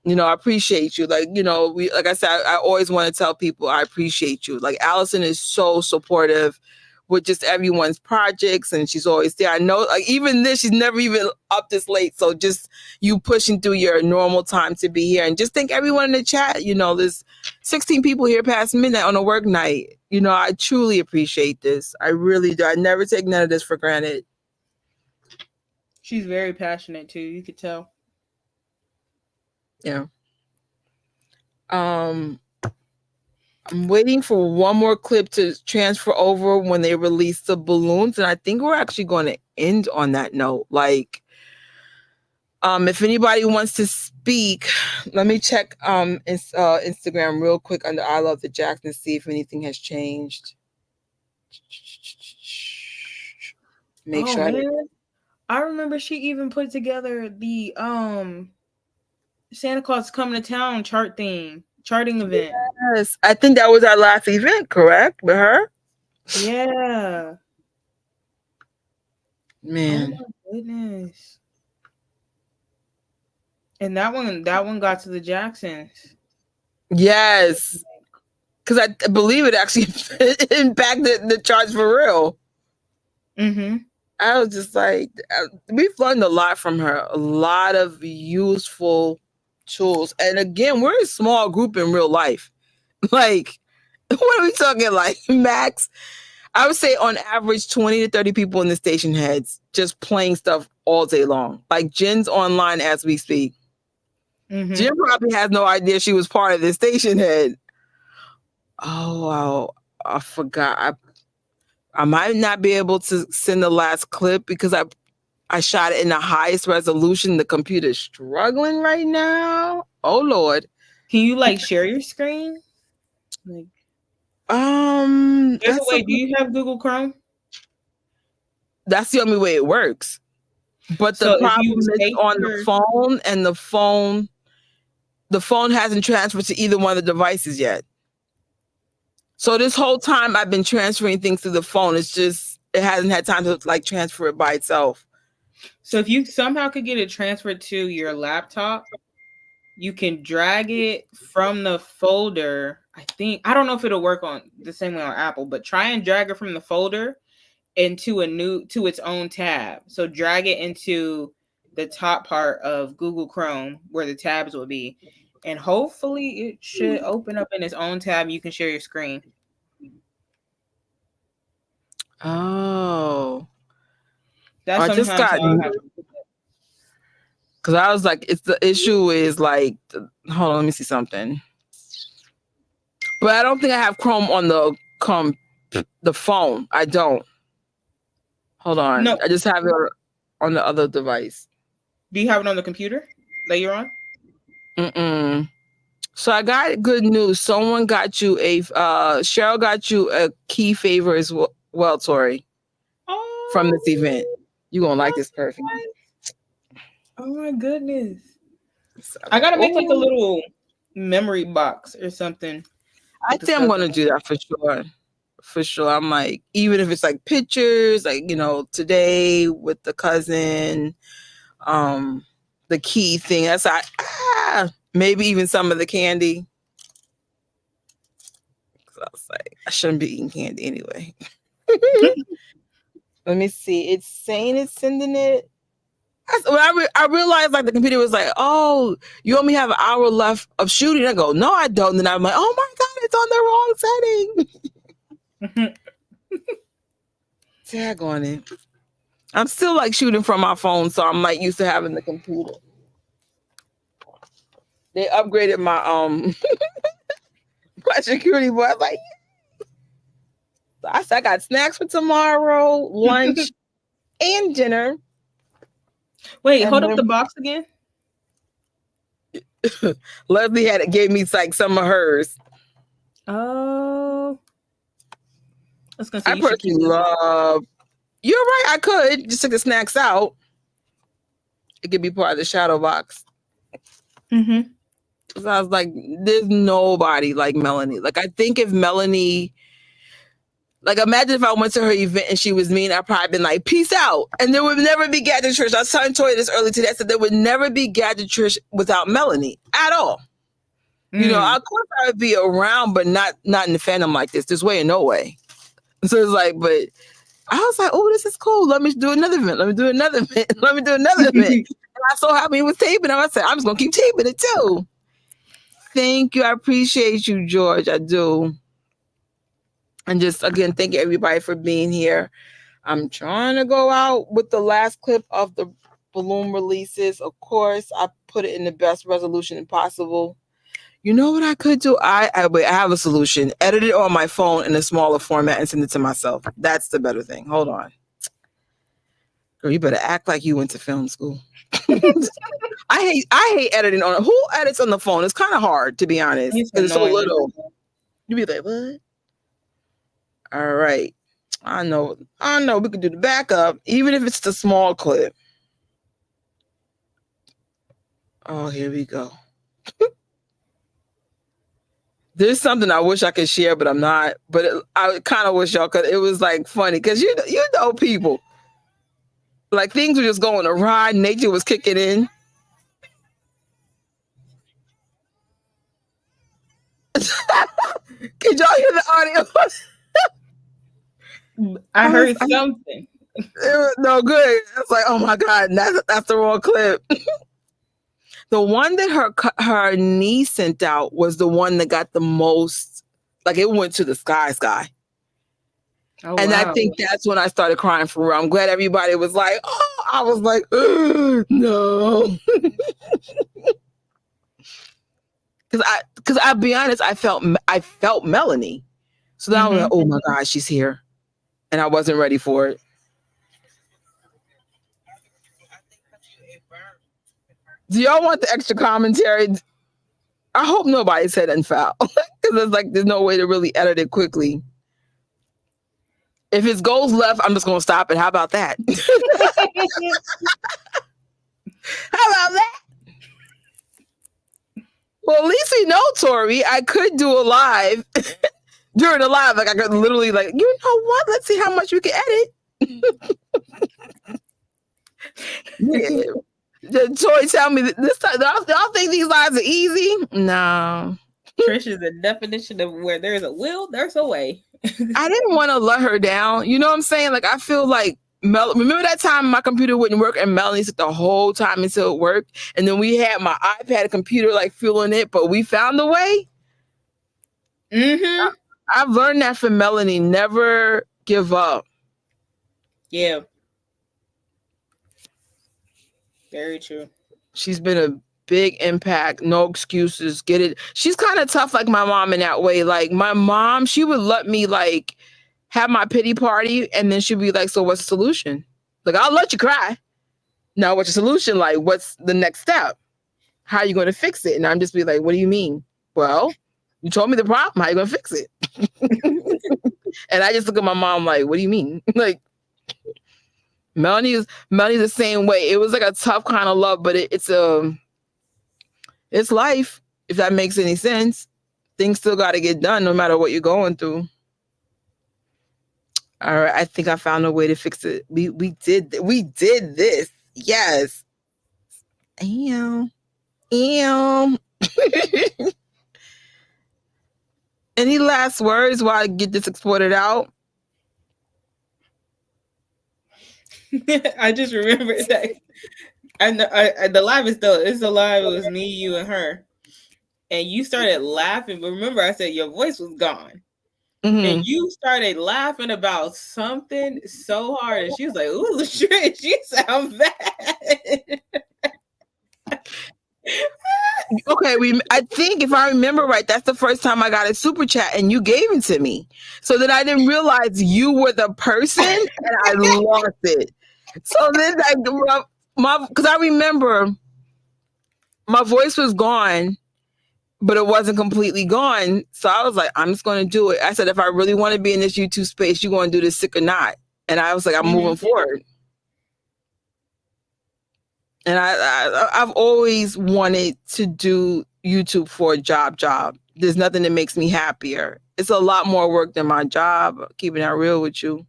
you know, I appreciate you. Like, you know, like I said, I always want to tell people I appreciate you. Like, Allison is so supportive with just everyone's projects, and she's always there. I know, like, even this, she's never even up this late. So just you pushing through your normal time to be here, and just thank everyone in the chat. You know, there's 16 people here past midnight on a work night. You know, I truly appreciate this. I really do. I never take none of this for granted.
She's very passionate too. You could tell.
Yeah. I'm waiting for one more clip to transfer over when they release the balloons, and I think we're actually going to end on that note. Like, if anybody wants to speak, let me check Instagram real quick under I Love the Jacksons, see if anything has changed. Make sure.
Man. I remember she even put together the Santa Claus Coming to Town charting event.
Yes, I think that was our last event, correct? With her?
Yeah.
Man.
Oh my goodness. And that one got to the Jacksons.
Yes. Because I believe it actually impacted the charts for real.
Mm-hmm.
I was just like, we've learned a lot from her. A lot of useful tools. And again, we're a small group in real life. Like, what are we talking, like, max? I would say on average 20 to 30 people in the station heads just playing stuff all day long. Like, Jen's online as we speak. Mm-hmm. Jen probably has no idea she was part of the station head. Oh, wow. I forgot. I might not be able to send the last clip because I shot it in the highest resolution. The computer's struggling right now. Oh, Lord.
Can you, like, share your screen? Like,
there's
a way. Do you have Google Chrome?
That's the only way it works. But the problem is on the phone, and the phone hasn't transferred to either one of the devices yet. So this whole time I've been transferring things to the phone. It's just, it hasn't had time to, like, transfer it by itself.
So if you somehow could get it transferred to your laptop, you can drag it from the folder. I don't know if it'll work on the same way on Apple, but try and drag it from the folder into to its own tab. So drag it into the top part of Google Chrome where the tabs will be. And hopefully it should open up in its own tab. You can share your screen.
Oh.
That's
I just got, because I was like, the issue is like, hold on, let me see something. But I don't think I have Chrome on the phone. I don't. Hold on. No. I just have it on the other device.
Do you have it on the computer that you're on?
Mm-mm. So I got good news. Someone got you Cheryl got you a key favor as well, Tori, from this event. You're going to like this perfume.
Oh my goodness. I got to make like a little memory box or something.
I think I'm going to do that for sure. For sure. I'm like, even if it's like pictures, like, you know, today with the cousin, the the key thing. That's maybe even some of the candy. I was like, I shouldn't be eating candy anyway. Let me see. It's saying it's sending it. I realized like the computer was like, oh, you only have an hour left of shooting. I go, no, I don't. And I'm like, oh my God, it's on the wrong setting. Tag on it. I'm still like shooting from my phone, so I'm like used to having the computer. They upgraded my my security boy. I was like, so I said I got snacks for tomorrow, lunch, and dinner.
Wait, hold up the box again.
Leslie gave me like some of hers.
Oh, I was gonna say
I personally love. You're right. I could just take the snacks out. It could be part of the shadow box.
Mm-hmm.
So I was like, there's nobody like Melanie. Like, I think if Melanie, like, imagine if I went to her event and she was mean, I'd probably been like, peace out. And there would never be Gadgetry. I was telling Toya this early today. I said there would never be Gadgetry without Melanie at all. You know, of course I would be around, but not in the fandom like this. This way and no way. So it's like, but I was like, oh, this is cool. Let me do another event. Let me do another event. Let me do another event. And I saw how many was taping. I said, I'm just going to keep taping it too. Thank you. I appreciate you, George. I do. And just, again, thank you, everybody, for being here. I'm trying to go out with the last clip of the balloon releases. Of course, I put it in the best resolution possible. You know what I could do? I have a solution. Edit it on my phone in a smaller format and send it to myself. That's the better thing. Hold on. Girl, you better act like you went to film school. I hate editing on it. Who edits on the phone? It's kind of hard, to be honest. Because it's so little. You be like, what? All right. I know. We could do the backup, even if it's the small clip. Oh, here we go. There's something I wish I could share, but I'm not. But I kind of wish y'all could. It was like funny because you know people. Like things were just going awry. Nature was kicking in. Could y'all hear the audio?
I heard something.
It was no good. It's like, oh my God, that's the wrong clip. The one that her niece sent out was the one that got the most, like it went to the sky. Oh, and wow. I think that's when I started crying for real. I'm glad everybody was like, oh, I was like, no. Because I'll be honest, I felt Melanie. So then I was like, oh my God, she's here. And I wasn't ready for it. Do y'all want the extra commentary? I hope nobody said unfoul. Because it's like there's no way to really edit it quickly. If it goes left, I'm just going to stop it. How about that? How about that? Well, at least we know, Tori, I could do a live during the live. Like I could literally like, you know what? Let's see how much we can edit. Yeah. Tori, tell me this time. Y'all think these lives are easy? No.
Trish is the definition of where there's a will, there's a way.
I didn't want to let her down. You know what I'm saying? Like I feel like remember that time my computer wouldn't work and Melanie took the whole time until it worked, and then we had my iPad computer like fueling it, but we found a way. I've learned that from Melanie. Never give up.
Yeah. Very true.
She's been a big impact. No excuses. Get it. She's kind of tough like my mom in that way. Like my mom, she would let me like have my pity party and then she'd be like, so what's the solution? Like, I'll let you cry. Now, what's your solution? Like, what's the next step? How are you going to fix it? And I'm just be like, what do you mean? Well, you told me the problem. How are you going to fix it? And I just look at my mom like, what do you mean? Like, Melanie's the same way. It was like a tough kind of love, but it's life, if that makes any sense. Things still got to get done no matter what you're going through. All right, I think I found a way to fix it. We did this. Yes. Ew. Any last words while I get this exported out?
I just remembered that. And the live is still, it's alive. It was me, you, and her. And you started laughing. But remember, I said your voice was gone. And you started laughing about something so hard. And she was like, ooh, Trish, you sound bad.
Okay, I think if I remember right, that's the first time I got a super chat and you gave it to me. So then I didn't realize you were the person and I lost it. So then because I remember my voice was gone, but it wasn't completely gone. So I was like, I'm just going to do it. I said, if I really want to be in this YouTube space, you're going to do this sick or not. And I was like, I'm moving forward. And I've always wanted to do YouTube for a job. There's nothing that makes me happier. It's a lot more work than my job, keeping that real with you.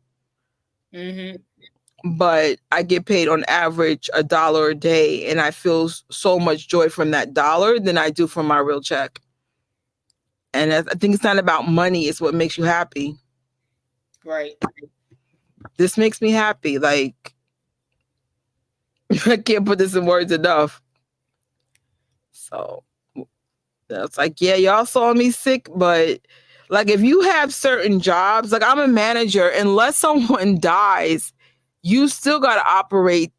But I get paid on average $1 a day, and I feel so much joy from that dollar than I do from my real check. And I think it's not about money. It's what makes you happy.
Right.
This makes me happy. Like, I can't put this in words enough. So that's like, yeah, y'all saw me sick, but like if you have certain jobs, like I'm a manager, unless someone dies, you still got to operate.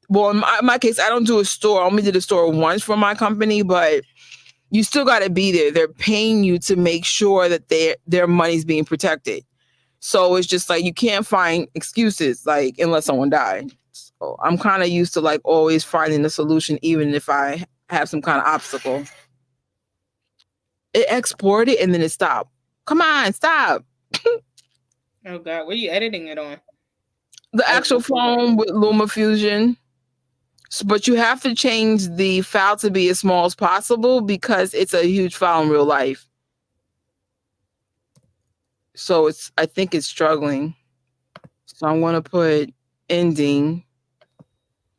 Well, in my case, I don't do a store. I only did a store once for my company, but you still got to be there. They're paying you to make sure that their money's being protected. So it's just like you can't find excuses, like unless someone died. So I'm kind of used to like always finding a solution, even if I have some kind of obstacle. It exported and then it stopped. Come on, stop.
Oh God, what are you editing it on?
The actual phone with LumaFusion. But you have to change the file to be as small as possible because it's a huge file in real life. So I think it's struggling. So I'm going to put ending.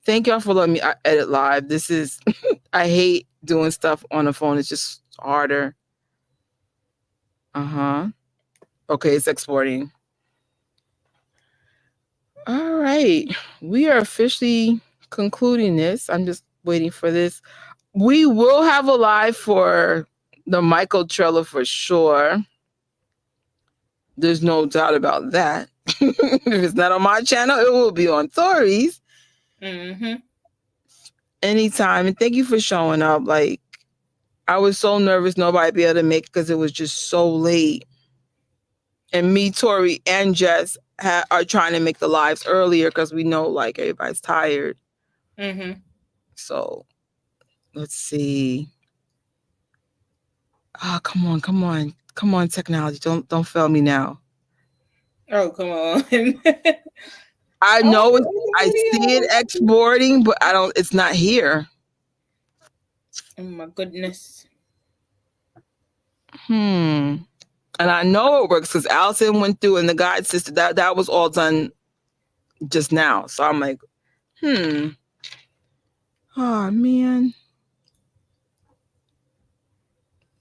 Thank y'all for letting me edit live. This is, I hate doing stuff on the phone. It's just harder. Okay, it's exporting. All right. We are officially concluding this. I'm just waiting for this. We will have a live for the Michael trailer for sure. There's no doubt about that. If it's not on my channel, it will be on Tori's. Anytime. And thank you for showing up. Like, I was so nervous nobody be able to make it because it was just so late. And me, Tori, and Jess are trying to make the lives earlier because we know like everybody's tired. So let's see. Oh, come on, technology. Don't fail me now.
Oh, come on.
I know I see it exporting, but it's not here.
Oh my goodness.
And I know it works because Allison went through and the guide sister, that was all done just now. So I'm like, oh man.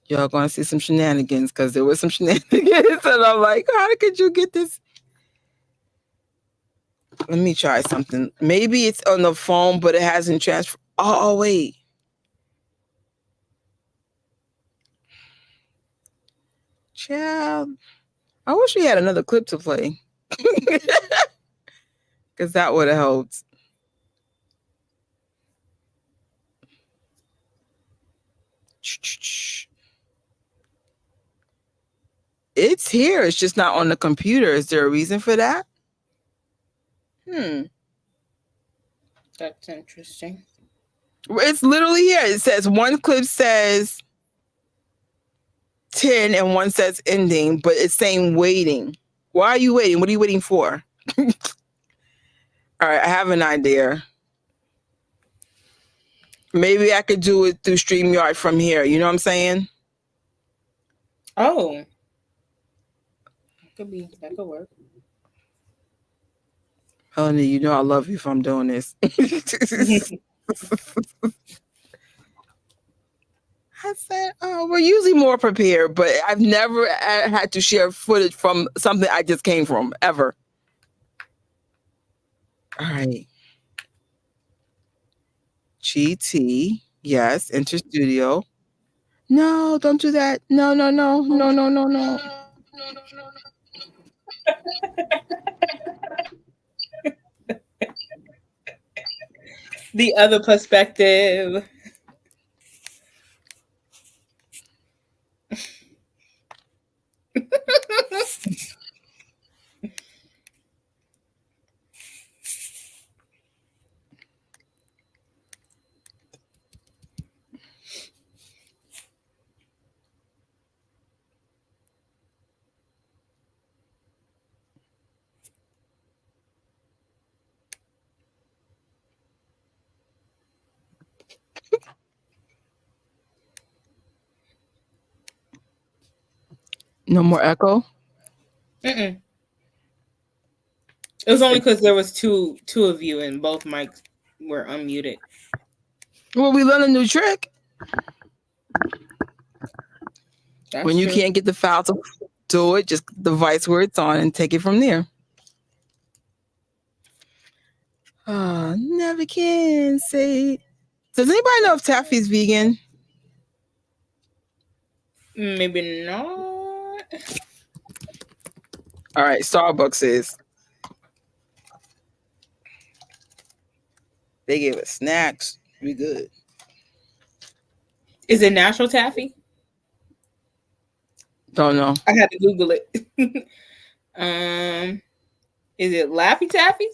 Y'all gonna see some shenanigans because there was some shenanigans. And I'm like, how could you get this? Let me try something. Maybe it's on the phone, but it hasn't transferred. Oh, wait. Child. I wish we had another clip to play. Because that would have helped. It's here. It's just not on the computer. Is there a reason for that?
That's interesting.
It's literally here. It says one clip says 10 and one says ending, but it's saying waiting. Why are you waiting? What are you waiting for? All right, I have an idea. Maybe I could do it through StreamYard from here. You know what I'm saying?
Oh. That could work.
Melanie, you know I love you if I'm doing this. I said, oh, we're usually more prepared, but I've never had to share footage from something I just came from, ever. All right. GT. Yes. Enter studio. No, don't do that. No.
The other perspective.
No more echo?
Mm-mm. It was only because there was two of you and both mics were unmuted.
Well, we learned a new trick.
That's
when you
true.
can't get the file to do it, just device where it's on and take it from there. Never can say. Does anybody know if Taffy's vegan?
Maybe not.
All right, Starbucks is. They gave us snacks. We good.
Is it natural taffy?
Don't know.
I had to Google it. Is it Laffy Taffy?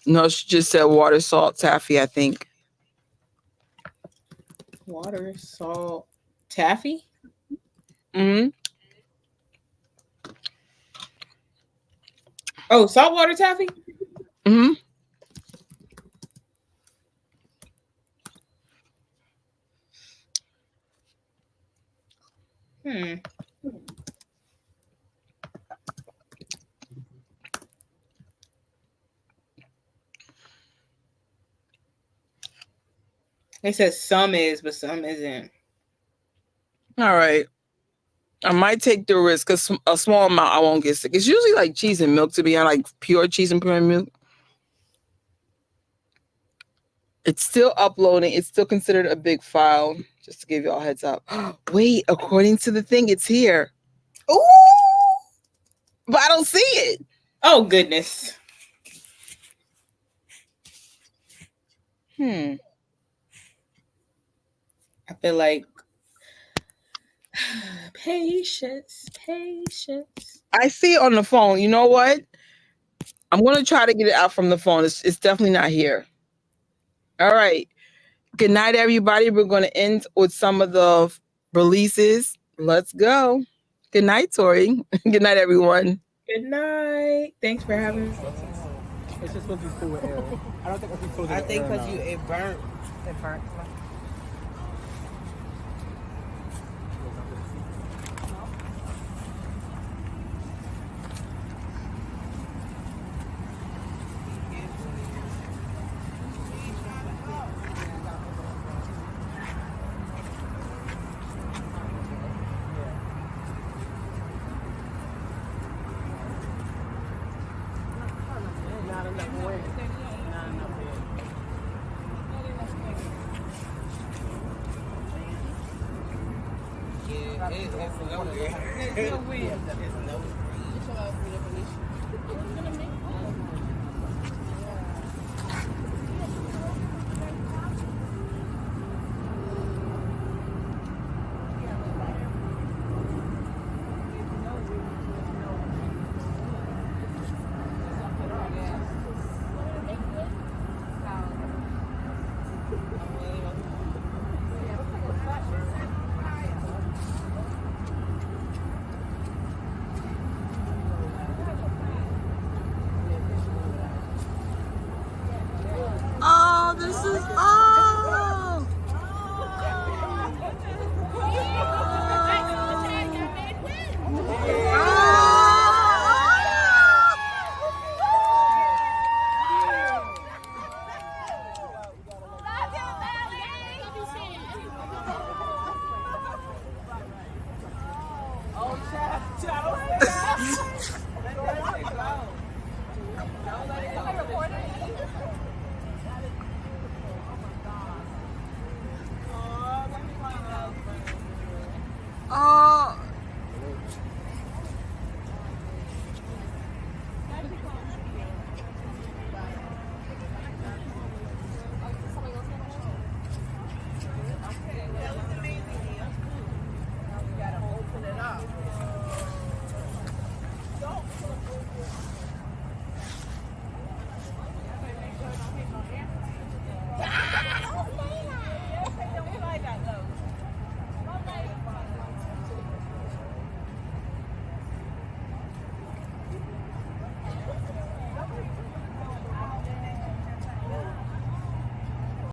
No, she just said water, salt, taffy, I think.
Water, salt, taffy?
Mm-hmm.
Oh, saltwater taffy?
Mm-hmm.
They said some is, but some isn't.
All right. I might take the risk because a small amount I won't get sick. It's usually like cheese and milk, to be honest, like pure cheese and pure milk. It's still uploading. It's still considered a big file, just to give you all a heads up. Wait, according to the thing, it's here.
Ooh!
But I don't see it.
Oh, goodness.
I
feel like patience.
I see it on the phone. You know what? I'm going to try to get it out from the phone. It's definitely not here. All right. Good night, everybody. We're going to end with some of the releases. Let's go. Good night, Tori. Good night, everyone.
Good night. Thanks for having me.
It's just supposed to be full with air. I don't think I can close it.
I think because it burnt. It burnt. It's no weird. It's no weird.